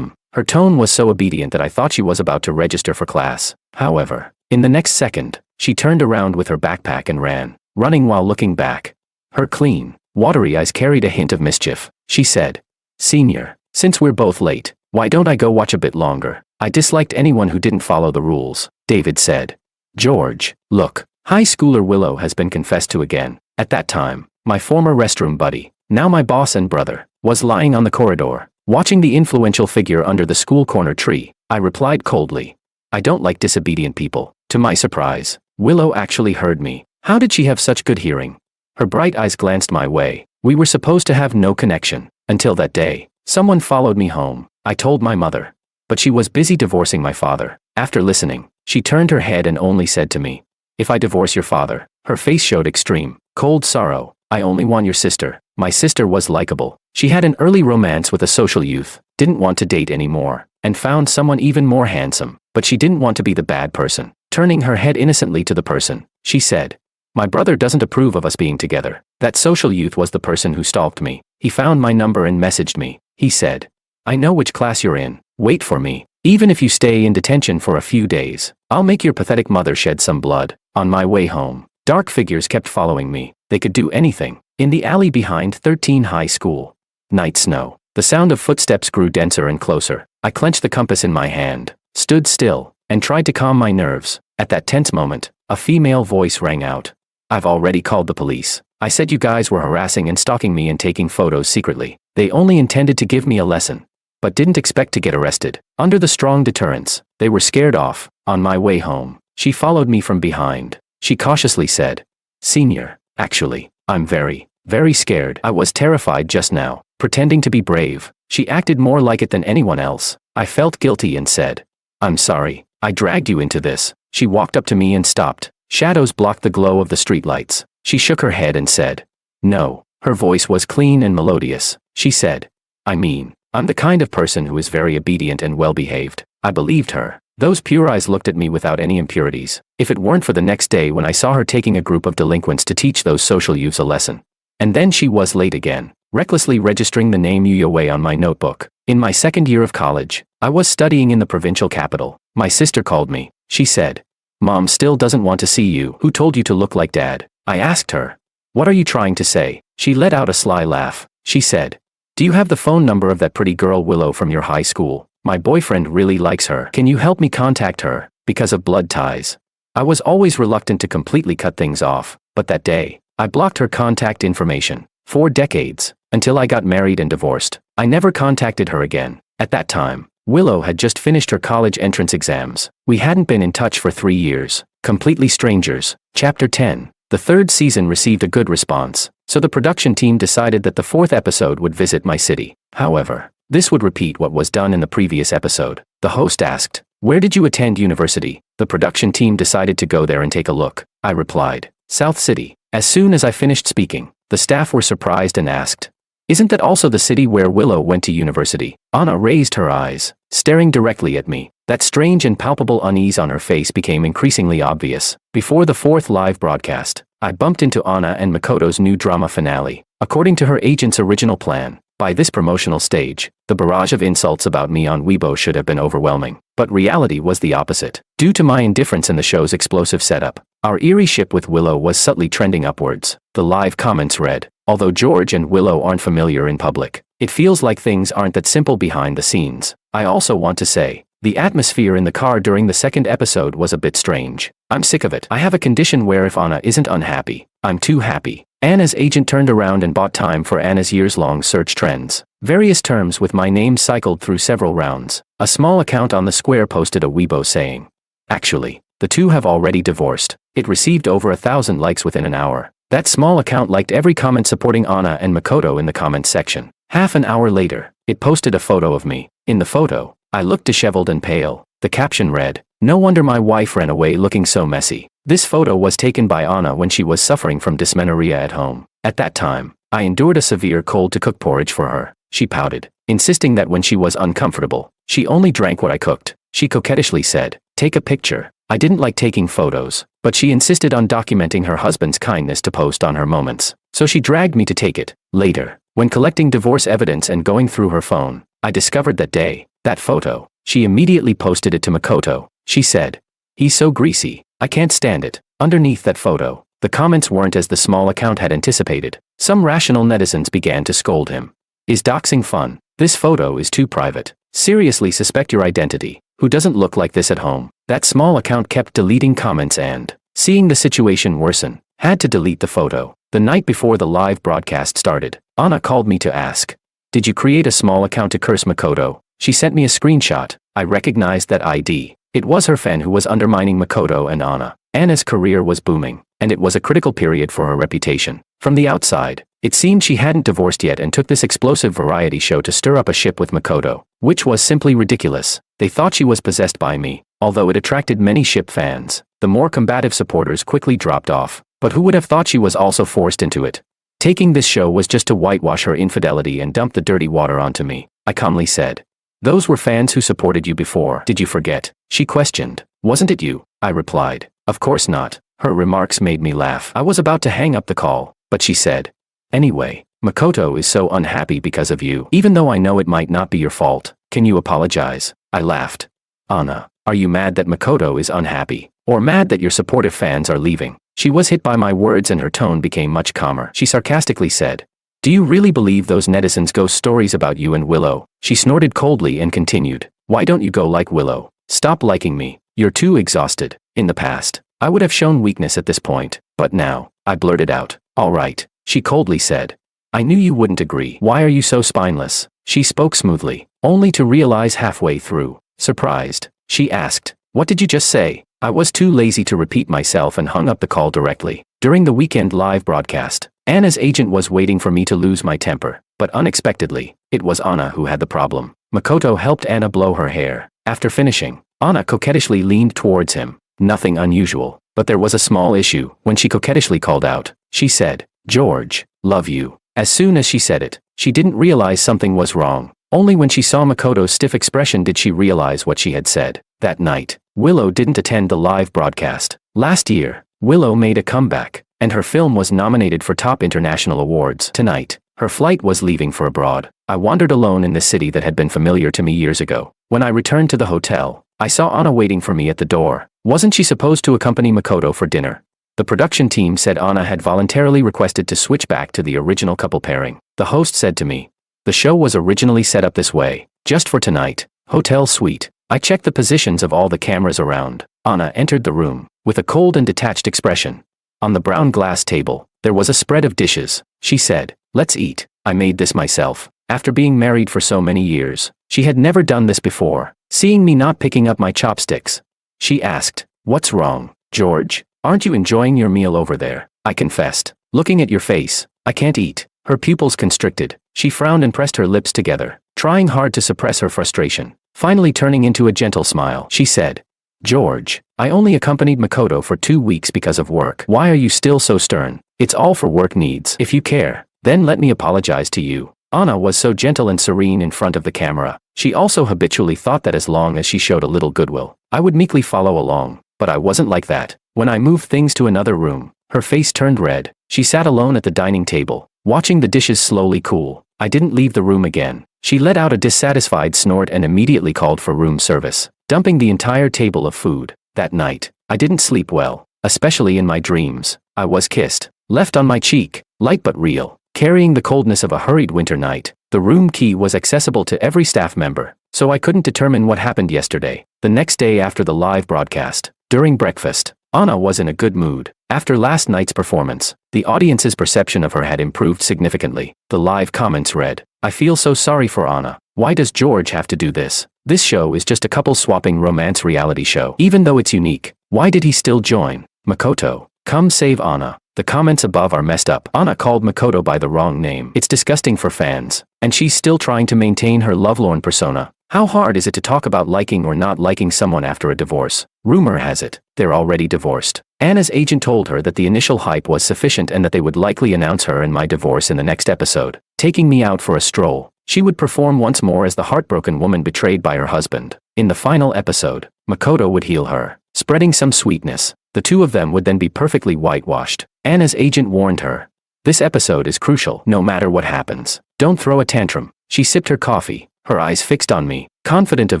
Speaker 1: Her tone was so obedient that I thought she was about to register for class. However, in the next second, she turned around with her backpack and ran, running while looking back. Her clean, watery eyes carried a hint of mischief. She said, "Senior, since we're both late, why don't I go watch a bit longer?" I disliked anyone who didn't follow the rules, David said. "George, look, high schooler Willow has been confessed to again." At that time, my former restroom buddy, now my boss and brother, was lying on the corridor, watching the influential figure under the school corner tree. I replied coldly, "I don't like disobedient people." To my surprise, Willow actually heard me. How did she have such good hearing? Her bright eyes glanced my way. We were supposed to have no connection. Until that day, someone followed me home. I told my mother, but she was busy divorcing my father. After listening, she turned her head and only said to me, "If I divorce your father." Her face showed extreme, cold sorrow. "I only want your sister." My sister was likable. She had an early romance with a social youth, didn't want to date anymore, and found someone even more handsome, but she didn't want to be the bad person. Turning her head innocently to the person, she said, "My brother doesn't approve of us being together." That social youth was the person who stalked me. He found my number and messaged me. He said, "I know which class you're in. Wait for me. Even if you stay in detention for a few days, I'll make your pathetic mother shed some blood." On my way home, dark figures kept following me. They could do anything. In the alley behind 13 High School. Night snow. The sound of footsteps grew denser and closer. I clenched the compass in my hand, stood still, and tried to calm my nerves. At that tense moment, a female voice rang out. "I've already called the police. I said you guys were harassing and stalking me and taking photos secretly. They only intended to give me a lesson, but didn't expect to get arrested." Under the strong deterrence, they were scared off. On my way home, she followed me from behind. She cautiously said, "Senior, actually, I'm very, very scared." I was terrified just now, pretending to be brave. She acted more like it than anyone else. I felt guilty and said, "I'm sorry, I dragged you into this." She walked up to me and stopped. Shadows blocked the glow of the streetlights. She shook her head and said, "No." Her voice was clean and melodious. She said, "I mean, I'm the kind of person who is very obedient and well-behaved." I believed her. Those pure eyes looked at me without any impurities. If it weren't for the next day when I saw her taking a group of delinquents to teach those social youths a lesson. And then she was late again, recklessly registering the name Yue on my notebook. In my second year of college, I was studying in the provincial capital. My sister called me. She said, "Mom still doesn't want to see you. Who told you to look like Dad?" I asked her, "What are you trying to say?" She let out a sly laugh. She said, "Do you have the phone number of that pretty girl Willow from your high school? My boyfriend really likes her. Can you help me contact her?" Because of blood ties, I was always reluctant to completely cut things off, but that day, I blocked her contact information. For decades, until I got married and divorced, I never contacted her again. At that time, Willow had just finished her college entrance exams. We hadn't been in touch for 3 years. Completely strangers. Chapter 10. The third season received a good response, so the production team decided that the fourth episode would visit my city. However, this would repeat what was done in the previous episode. The host asked, "Where did you attend university?" The production team decided to go there and take a look. I replied, "South City." As soon as I finished speaking, the staff were surprised and asked, "Isn't that also the city where Willow went to university?" Anna raised her eyes, staring directly at me. That strange and palpable unease on her face became increasingly obvious. Before the fourth live broadcast, I bumped into Anna and Makoto's new drama finale. According to her agent's original plan, by this promotional stage, the barrage of insults about me on Weibo should have been overwhelming. But reality was the opposite. Due to my indifference in the show's explosive setup, our eerie ship with Willow was subtly trending upwards. The live comments read, "Although George and Willow aren't familiar in public, it feels like things aren't that simple behind the scenes. I also want to say, The atmosphere in the car during the second episode was a bit strange. I'm sick of it. I have a condition where if Anna isn't unhappy, I'm too happy. Anna's agent turned around and bought time for Anna's years-long search trends. Various terms with my name cycled through several rounds. A small account on the square posted a Weibo saying, "Actually, the two have already divorced." It received over 1,000 likes within an hour. That small account liked every comment supporting Anna and Makoto in the comments section. Half an hour later, it posted a photo of me. In the photo, I looked disheveled and pale. The caption read, "No wonder my wife ran away looking so messy." This photo was taken by Anna when she was suffering from dysmenorrhea at home. At that time, I endured a severe cold to cook porridge for her. She pouted, insisting that when she was uncomfortable, she only drank what I cooked. She coquettishly said, "Take a picture." I didn't like taking photos, but she insisted on documenting her husband's kindness to post on her moments. So she dragged me to take it. Later, when collecting divorce evidence and going through her phone, I discovered that photo. She immediately posted it to Makoto. She said, "He's so greasy. I can't stand it." Underneath that photo, the comments weren't as the small account had anticipated. Some rational netizens began to scold him. "Is doxing fun? This photo is too private. Seriously suspect your identity. Who doesn't look like this at home?" That small account kept deleting comments and, seeing the situation worsen, had to delete the photo. The night before the live broadcast started, Anna called me to ask, "Did you create a small account to curse Makoto?" She sent me a screenshot. I recognized that ID. It was her fan who was undermining Makoto and Anna. Anna's career was booming, and it was a critical period for her reputation. From the outside, it seemed she hadn't divorced yet and took this explosive variety show to stir up a ship with Makoto, which was simply ridiculous. They thought she was possessed by me. Although it attracted many ship fans, the more combative supporters quickly dropped off. But who would have thought she was also forced into it? Taking this show was just to whitewash her infidelity and dump the dirty water onto me, I calmly said. "Those were fans who supported you before. Did you forget?" She questioned. "Wasn't it you?" I replied. "Of course not." Her remarks made me laugh. I was about to hang up the call, but she said, "Anyway, Makoto is so unhappy because of you. Even though I know it might not be your fault, can you apologize?" I laughed. "Anna, are you mad that Makoto is unhappy? Or mad that your supportive fans are leaving?" She was hit by my words and her tone became much calmer. She sarcastically said, "Do you really believe those netizens' ghost stories about you and Willow?" She snorted coldly and continued, "Why don't you go like Willow? Stop liking me. You're too exhausted." In the past, I would have shown weakness at this point, but now, I blurted out, "All right," she coldly said. "I knew you wouldn't agree. Why are you so spineless?" She spoke smoothly, only to realize halfway through. Surprised, she asked, "What did you just say?" I was too lazy to repeat myself and hung up the call directly. During the weekend live broadcast, Anna's agent was waiting for me to lose my temper, but unexpectedly, it was Anna who had the problem. Makoto helped Anna blow her hair. After finishing, Anna coquettishly leaned towards him. Nothing unusual, but there was a small issue. When she coquettishly called out, she said, "George, love you." As soon as she said it, she didn't realize something was wrong. Only when she saw Makoto's stiff expression did she realize what she had said. That night, Willow didn't attend the live broadcast. Last year, Willow made a comeback, and her film was nominated for top international awards. Tonight, her flight was leaving for abroad. I wandered alone in this city that had been familiar to me years ago. When I returned to the hotel, I saw Anna waiting for me at the door. Wasn't she supposed to accompany Makoto for dinner? The production team said Anna had voluntarily requested to switch back to the original couple pairing. The host said to me, "The show was originally set up this way, just for tonight." Hotel suite. I checked the positions of all the cameras around. Anna entered the room, with a cold and detached expression. On the brown glass table, there was a spread of dishes. She said, "Let's eat. I made this myself." After being married for so many years, she had never done this before. Seeing me not picking up my chopsticks, she asked, "What's wrong, George? Aren't you enjoying your meal over there?" I confessed, "Looking at your face, I can't eat." Her pupils constricted. She frowned and pressed her lips together, trying hard to suppress her frustration. Finally turning into a gentle smile, she said, "George, I only accompanied Makoto for 2 weeks because of work. Why are you still so stern? It's all for work needs. If you care, then let me apologize to you." Anna was so gentle and serene in front of the camera. She also habitually thought that as long as she showed a little goodwill, I would meekly follow along, but I wasn't like that. When I moved things to another room, her face turned red. She sat alone at the dining table, watching the dishes slowly cool. I didn't leave the room again. She let out a dissatisfied snort and immediately called for room service, dumping the entire table of food. That night, I didn't sleep well, especially in my dreams. I was kissed, left on my cheek, light but real. Carrying the coldness of a hurried winter night, the room key was accessible to every staff member. so I couldn't determine what happened yesterday. The next day after the live broadcast, during breakfast, Anna was in a good mood. After last night's performance, the audience's perception of her had improved significantly. The live comments read, "I feel so sorry for Anna. Why does George have to do this? This show is just a couple swapping romance reality show. Even though it's unique, why did he still join? Makoto, come save Anna." The comments above are messed up. Anna called Makoto by the wrong name. It's disgusting for fans. And she's still trying to maintain her lovelorn persona. How hard is it to talk about liking or not liking someone after a divorce? Rumor has it, they're already divorced. Anna's agent told her that the initial hype was sufficient and that they would likely announce her and my divorce in the next episode. Taking me out for a stroll, she would perform once more as the heartbroken woman betrayed by her husband. In the final episode, Makoto would heal her, spreading some sweetness. The two of them would then be perfectly whitewashed. Anna's agent warned her. This episode is crucial, no matter what happens. Don't throw a tantrum. She sipped her coffee, her eyes fixed on me, confident of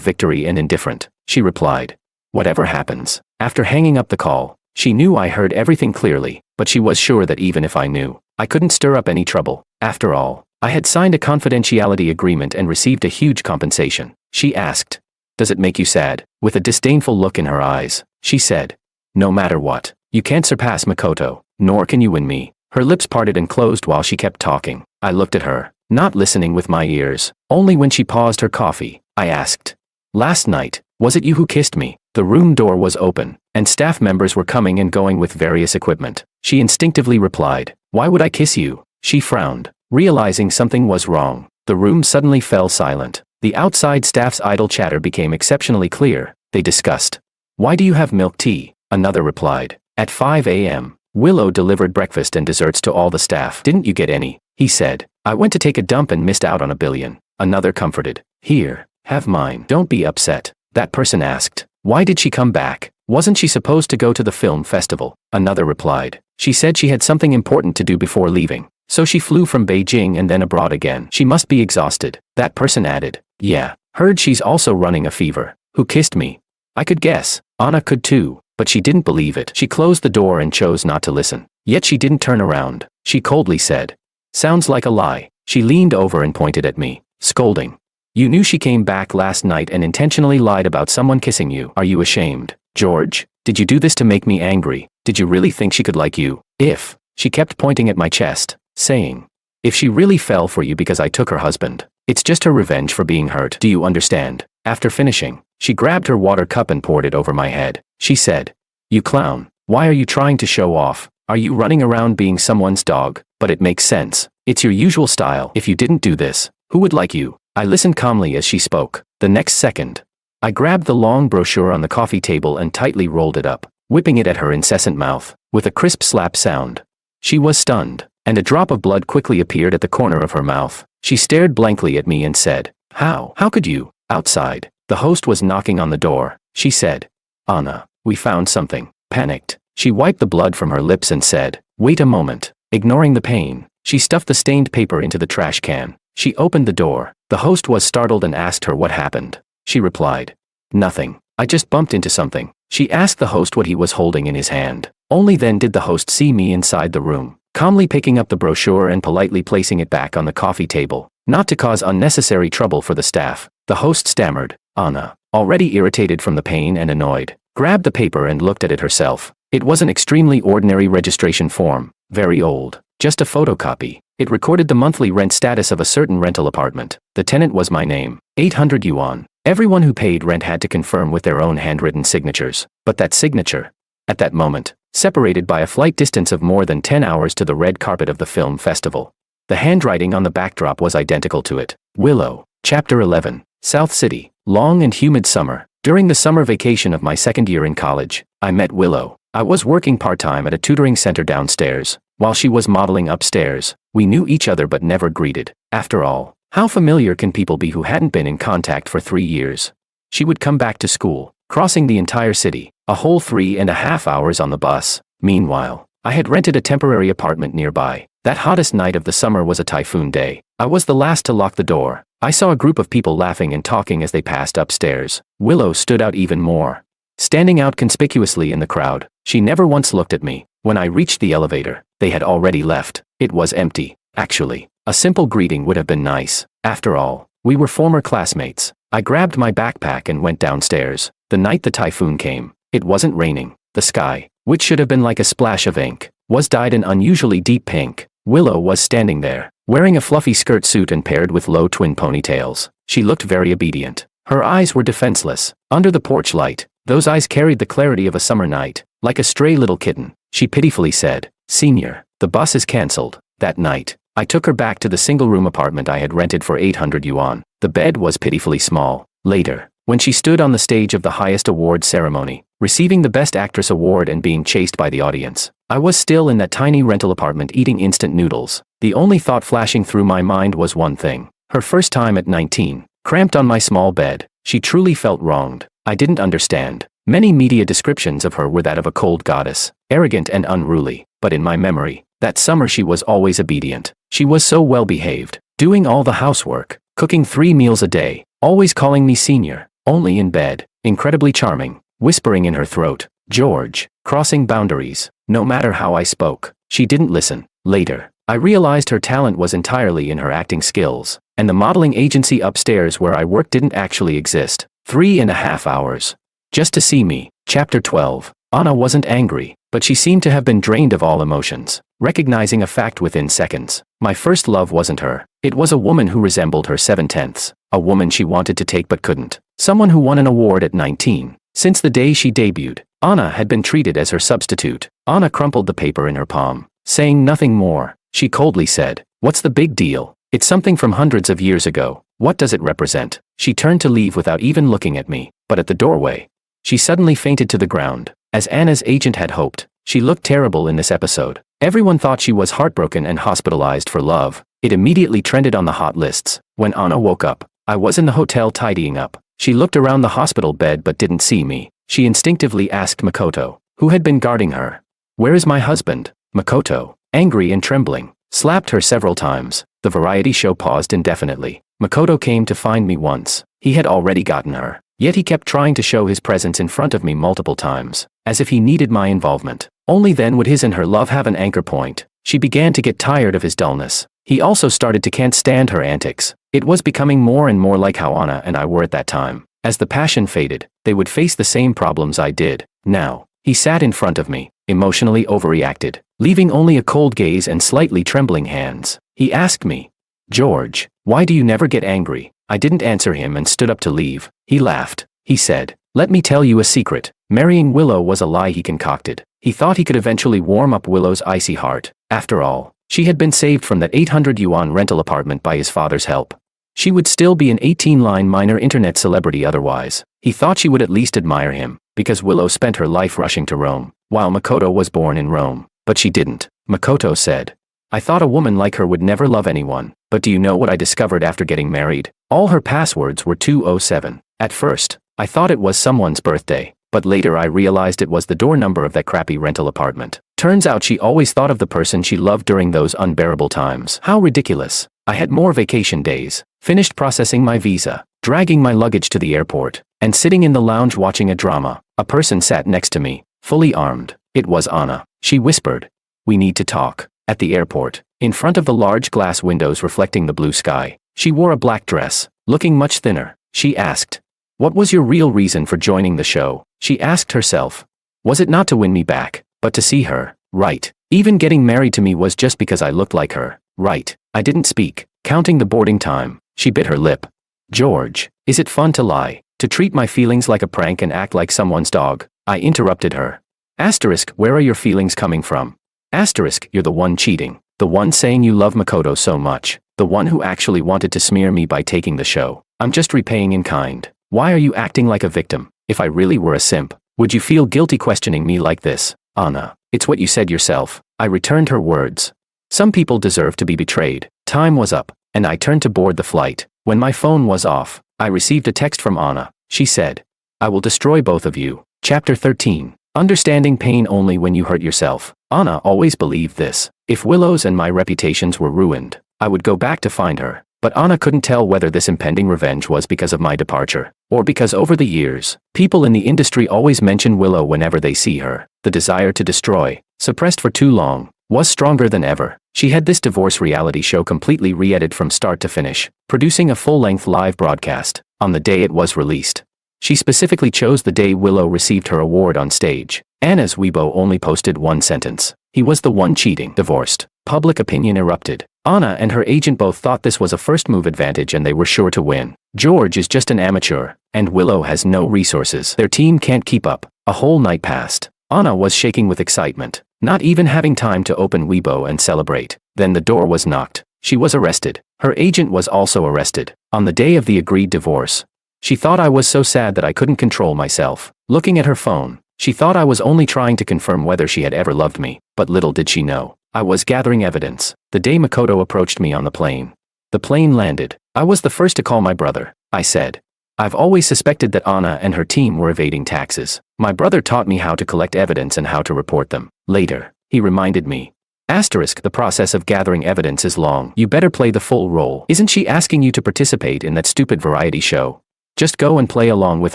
Speaker 1: victory and indifferent. She replied, "Whatever happens." After hanging up the call, she knew I heard everything clearly, but she was sure that even if I knew, I couldn't stir up any trouble. After all, I had signed a confidentiality agreement and received a huge compensation. She asked, "Does it make you sad?" With a disdainful look in her eyes, she said, "No matter what, you can't surpass Makoto, nor can you win me." Her lips parted and closed while she kept talking. I looked at her, not listening with my ears. Only when she paused her coffee, I asked, "Last night, was it you who kissed me?" The room door was open, and staff members were coming and going with various equipment. She instinctively replied, "Why would I kiss you?" She frowned, realizing something was wrong. The room suddenly fell silent. The outside staff's idle chatter became exceptionally clear. They discussed, "Why do you have milk tea?" Another replied, "At 5 a.m. Willow delivered breakfast and desserts to all the staff." "Didn't you get any?" he said. "I went to take a dump and missed out on $1 billion. Another comforted, "Here, have mine." "Don't be upset." That person asked, "Why did she come back? Wasn't she supposed to go to the film festival?" Another replied, "She said she had something important to do before leaving. So she flew from Beijing and then abroad again. She must be exhausted." That person added, "Yeah, heard she's also running a fever." "Who kissed me?" I could guess. Anna could too, but she didn't believe it. She closed the door and chose not to listen. Yet she didn't turn around. She coldly said, "Sounds like a lie." She leaned over and pointed at me, scolding. "You knew she came back last night and intentionally lied about someone kissing you. Are you ashamed? George, did you do this to make me angry? Did you really think she could like you? If..." She kept pointing at my chest, saying, "If she really fell for you because I took her husband, it's just her revenge for being hurt. Do you understand?" After finishing, she grabbed her water cup and poured it over my head. She said, "You clown, why are you trying to show off? Are you running around being someone's dog? But it makes sense. It's your usual style. If you didn't do this, who would like you?" I listened calmly as she spoke. The next second, I grabbed the long brochure on the coffee table and tightly rolled it up, whipping it at her incessant mouth, with a crisp slap sound. She was stunned, and a drop of blood quickly appeared at the corner of her mouth. She stared blankly at me and said, How could you?" Outside, the host was knocking on the door. She said, "Anna, we found something." Panicked, she wiped the blood from her lips and said, "Wait a moment." Ignoring the pain, she stuffed the stained paper into the trash can. She opened the door. The host was startled and asked her what happened. She replied, "Nothing. I just bumped into something." She asked the host what he was holding in his hand. Only then did the host see me inside the room, calmly picking up the brochure and politely placing it back on the coffee table, not to cause unnecessary trouble for the staff. The host stammered. Anna, already irritated from the pain and annoyed, grabbed the paper and looked at it herself. It was an extremely ordinary registration form, very old, just a photocopy. It recorded the monthly rent status of a certain rental apartment. The tenant was my name, 800 yuan. Everyone who paid rent had to confirm with their own handwritten signatures. But that signature, at that moment, separated by a flight distance of more than 10 hours to the red carpet of the film festival. The handwriting on the backdrop was identical to it. Willow, Chapter 11, South City, long and humid summer. During the summer vacation of my second year in college, I met Willow. I was working part-time at a tutoring center downstairs, while she was modeling upstairs. We knew each other but never greeted. After all, how familiar can people be who hadn't been in contact for 3 years? She would come back to school, crossing the entire city, a whole 3.5 hours on the bus. Meanwhile, I had rented a temporary apartment nearby. That hottest night of the summer was a typhoon day. I was the last to lock the door. I saw a group of people laughing and talking as they passed upstairs. Willow stood out even more, standing out conspicuously in the crowd. She never once looked at me. When I reached the elevator, they had already left. It was empty. Actually, a simple greeting would have been nice. After all, we were former classmates. I grabbed my backpack and went downstairs. The night the typhoon came, it wasn't raining. The sky, which should have been like a splash of ink, was dyed an unusually deep pink. Willow was standing there, wearing a fluffy skirt suit and paired with low twin ponytails. She looked very obedient. Her eyes were defenseless. Under the porch light, those eyes carried the clarity of a summer night. Like a stray little kitten, she pitifully said, "Senior, the bus is cancelled." That night, I took her back to the single-room apartment I had rented for 800 yuan. The bed was pitifully small. Later, when she stood on the stage of the highest award ceremony, receiving the Best Actress award and being chased by the audience, I was still in that tiny rental apartment eating instant noodles. The only thought flashing through my mind was one thing. Her first time at 19, cramped on my small bed. She truly felt wronged. I didn't understand. Many media descriptions of her were that of a cold goddess, arrogant and unruly, but in my memory, that summer she was always obedient. She was so well behaved, doing all the housework, cooking 3 meals a day, always calling me senior, only in bed, incredibly charming, whispering in her throat, "George," crossing boundaries. No matter how I spoke, she didn't listen. Later, I realized her talent was entirely in her acting skills, and the modeling agency upstairs where I worked didn't actually exist. 3.5 hours. Just to see me. Chapter 12. Anna wasn't angry, but she seemed to have been drained of all emotions, recognizing a fact within seconds. My first love wasn't her. It was a woman who resembled her 7/10, a woman she wanted to take but couldn't. Someone who won an award at 19. Since the day she debuted, Anna had been treated as her substitute. Anna crumpled the paper in her palm, saying nothing more. She coldly said, "What's the big deal? It's something from hundreds of years ago. What does it represent?" She turned to leave without even looking at me, but at the doorway, she suddenly fainted to the ground. As Anna's agent had hoped, she looked terrible in this episode. Everyone thought she was heartbroken and hospitalized for love. It immediately trended on the hot lists. When Anna woke up, I was in the hotel tidying up. She looked around the hospital bed but didn't see me. She instinctively asked Makoto, who had been guarding her, "Where is my husband?" Makoto, angry and trembling, slapped her several times. The variety show paused indefinitely. Makoto came to find me once. He had already gotten her. Yet he kept trying to show his presence in front of me multiple times, as if he needed my involvement. Only then would his and her love have an anchor point. She began to get tired of his dullness. He also started to can't stand her antics. It was becoming more and more like how Anna and I were at that time. As the passion faded, they would face the same problems I did. Now, he sat in front of me, emotionally overreacted, leaving only a cold gaze and slightly trembling hands. He asked me, "George, why do you never get angry?" I didn't answer him and stood up to leave. He laughed. He said, "Let me tell you a secret. Marrying Willow was a lie he concocted. He thought he could eventually warm up Willow's icy heart. After all, she had been saved from that 800 yuan rental apartment by his father's help. She would still be an 18-line minor internet celebrity otherwise. He thought she would at least admire him, because Willow spent her life rushing to Rome, while Makoto was born in Rome. But she didn't." Makoto said, "I thought a woman like her would never love anyone. But do you know what I discovered after getting married? All her passwords were 207. At first, I thought it was someone's birthday, but later I realized it was the door number of that crappy rental apartment. Turns out she always thought of the person she loved during those unbearable times. How ridiculous. I had more vacation days, finished processing my visa, dragging my luggage to the airport, and sitting in the lounge watching a drama. A person sat next to me, fully armed. It was Anna. She whispered, "We need to talk." At the airport, in front of the large glass windows reflecting the blue sky, she wore a black dress, looking much thinner. She asked, "What was your real reason for joining the show?" She asked herself. Was it not to win me back, but to see her? Right. Even getting married to me was just because I looked like her. Right. I didn't speak. Counting the boarding time, she bit her lip. "George, is it fun to lie, to treat my feelings like a prank and act like someone's dog?" I interrupted her. Asterisk, where are your feelings coming from? Asterisk, you're the one cheating, the one saying you love Makoto so much, the one who actually wanted to smear me by taking the show. I'm just repaying in kind. Why are you acting like a victim? If I really were a simp, would you feel guilty questioning me like this? Anna, it's what you said yourself. I returned her words. Some people deserve to be betrayed. Time was up, and I turned to board the flight. When my phone was off, I received a text from Anna. She said, "I will destroy both of you." Chapter 13. Understanding pain only when you hurt yourself. Anna always believed this. If Willow's and my reputations were ruined, I would go back to find her. But Anna couldn't tell whether this impending revenge was because of my departure, or because over the years, people in the industry always mention Willow whenever they see her. The desire to destroy, suppressed for too long, was stronger than ever. She had this divorce reality show completely re-edited from start to finish, producing a full-length live broadcast on the day it was released. She specifically chose the day Willow received her award on stage. Anna's Weibo only posted one sentence. He was the one cheating. Divorced. Public opinion erupted. Anna and her agent both thought this was a first-move advantage and they were sure to win. George is just an amateur, and Willow has no resources. Their team can't keep up. A whole night passed. Anna was shaking with excitement, not even having time to open Weibo and celebrate. Then the door was knocked. She was arrested. Her agent was also arrested. On the day of the agreed divorce. She thought I was so sad that I couldn't control myself. Looking at her phone, she thought I was only trying to confirm whether she had ever loved me, but little did she know. I was gathering evidence. The day Makoto approached me on the plane. The plane landed. I was the first to call my brother. I said, I've always suspected that Anna and her team were evading taxes. My brother taught me how to collect evidence and how to report them. Later, he reminded me. The process of gathering evidence is long. You better play the full role. Isn't she asking you to participate in that stupid variety show? Just go and play along with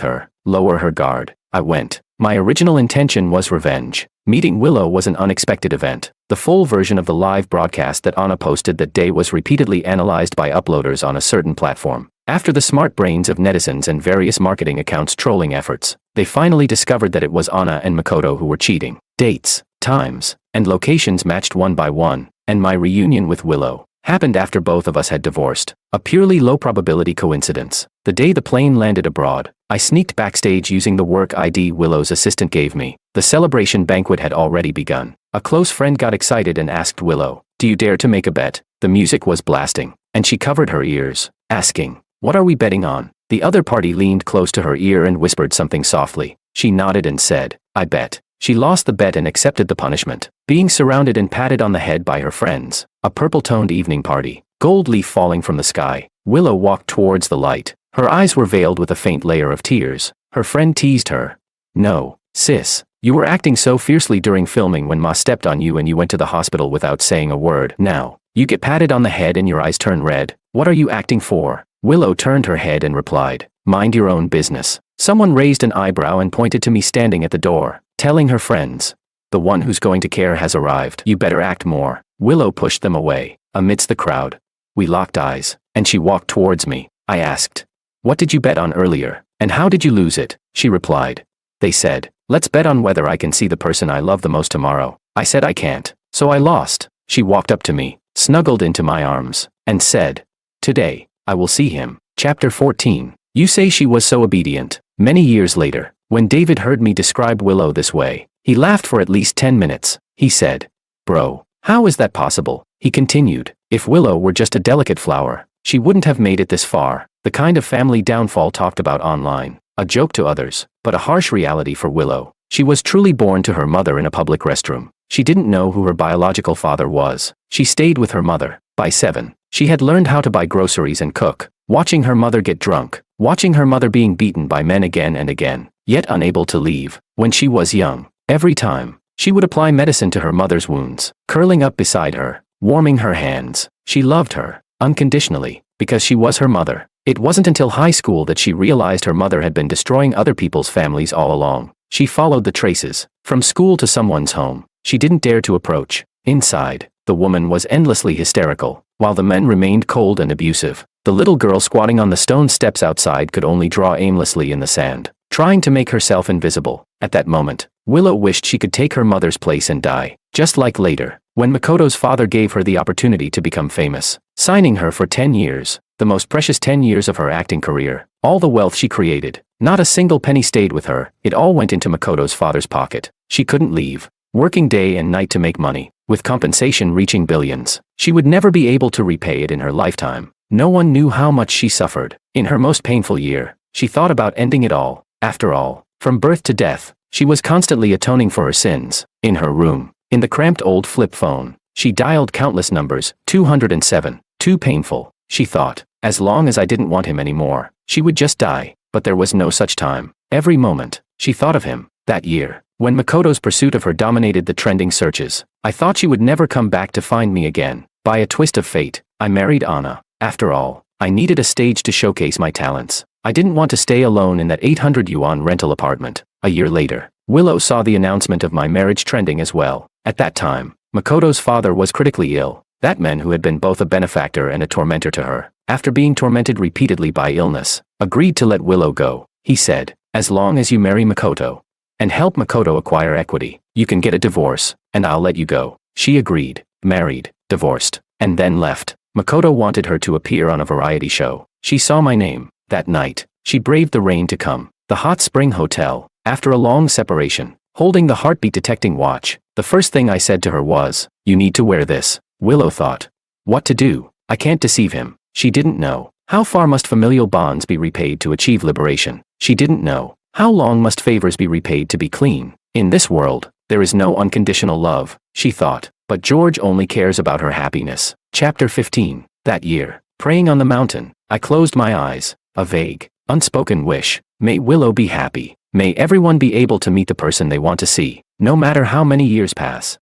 Speaker 1: her. Lower her guard. I went. My original intention was revenge. Meeting Willow was an unexpected event. The full version of the live broadcast that Anna posted that day was repeatedly analyzed by uploaders on a certain platform. After the smart brains of netizens and various marketing accounts trolling efforts, they finally discovered that it was Anna and Makoto who were cheating. Dates, times, and locations matched one by one, and my reunion with Willow happened after both of us had divorced. A purely low-probability coincidence. The day the plane landed abroad, I sneaked backstage using the work ID Willow's assistant gave me. The celebration banquet had already begun. A close friend got excited and asked Willow, "Do you dare to make a bet?" The music was blasting, and she covered her ears, asking, "What are we betting on?" The other party leaned close to her ear and whispered something softly. She nodded and said, "I bet." She lost the bet and accepted the punishment. Being surrounded and patted on the head by her friends. A purple-toned evening party. Gold leaf falling from the sky. Willow walked towards the light. Her eyes were veiled with a faint layer of tears. Her friend teased her. "No, sis. You were acting so fiercely during filming when Ma stepped on you and you went to the hospital without saying a word. Now, you get patted on the head and your eyes turn red. What are you acting for?" Willow turned her head and replied, "Mind your own business." Someone raised an eyebrow and pointed to me standing at the door, telling her friends, "The one who's going to care has arrived. You better act more." Willow pushed them away. Amidst the crowd, we locked eyes, and she walked towards me. I asked, "What did you bet on earlier, and how did you lose it?" She replied, "They said, let's bet on whether I can see the person I love the most tomorrow. I said I can't, so I lost." She walked up to me, snuggled into my arms, and said, "Today, I will see him." Chapter 14. You say she was so obedient. Many years later, when David heard me describe Willow this way, he laughed for at least 10 minutes. He said, "Bro, how is that possible?" He continued, "If Willow were just a delicate flower, she wouldn't have made it this far." The kind of family downfall talked about online. A joke to others, but a harsh reality for Willow. She was truly born to her mother in a public restroom. She didn't know who her biological father was. She stayed with her mother. By 7, she had learned how to buy groceries and cook, watching her mother get drunk, watching her mother being beaten by men again and again, yet unable to leave. When she was young, every time, she would apply medicine to her mother's wounds, curling up beside her, warming her hands. She loved her, unconditionally, because she was her mother. It wasn't until high school that she realized her mother had been destroying other people's families all along. She followed the traces, from school to someone's home. She didn't dare to approach. Inside, the woman was endlessly hysterical, while the men remained cold and abusive. The little girl squatting on the stone steps outside could only draw aimlessly in the sand, trying to make herself invisible. At that moment, Willow wished she could take her mother's place and die, just like later, when Makoto's father gave her the opportunity to become famous, signing her for 10 years, the most precious 10 years of her acting career. All the wealth she created, not a single penny stayed with her. It all went into Makoto's father's pocket. She couldn't leave, working day and night to make money, with compensation reaching billions. She would never be able to repay it in her lifetime. No one knew how much she suffered. In her most painful year, she thought about ending it all. After all, from birth to death, she was constantly atoning for her sins. In her room, in the cramped old flip phone, she dialed countless numbers. 207. Too painful, she thought. As long as I didn't want him anymore, she would just die. But there was no such time. Every moment, she thought of him. That year, when Makoto's pursuit of her dominated the trending searches, I thought she would never come back to find me again. By a twist of fate, I married Anna. After all, I needed a stage to showcase my talents. I didn't want to stay alone in that 800 yuan rental apartment. A year later, Willow saw the announcement of my marriage trending as well. At that time, Makoto's father was critically ill. That man who had been both a benefactor and a tormentor to her, after being tormented repeatedly by illness, agreed to let Willow go. He said, "As long as you marry Makoto and help Makoto acquire equity, you can get a divorce, and I'll let you go." She agreed, married, divorced, and then left. Makoto wanted her to appear on a variety show. She saw my name. That night, she braved the rain to come. The Hot Spring Hotel, after a long separation, holding the heartbeat detecting watch, the first thing I said to her was, "You need to wear this." Willow thought. What to do? I can't deceive him. She didn't know. How far must familial bonds be repaid to achieve liberation? She didn't know. How long must favors be repaid to be clean? In this world, there is no unconditional love, she thought. But George only cares about her happiness. Chapter 15. That year, praying on the mountain, I closed my eyes. A vague, unspoken wish. May Willow be happy. May everyone be able to meet the person they want to see, no matter how many years pass.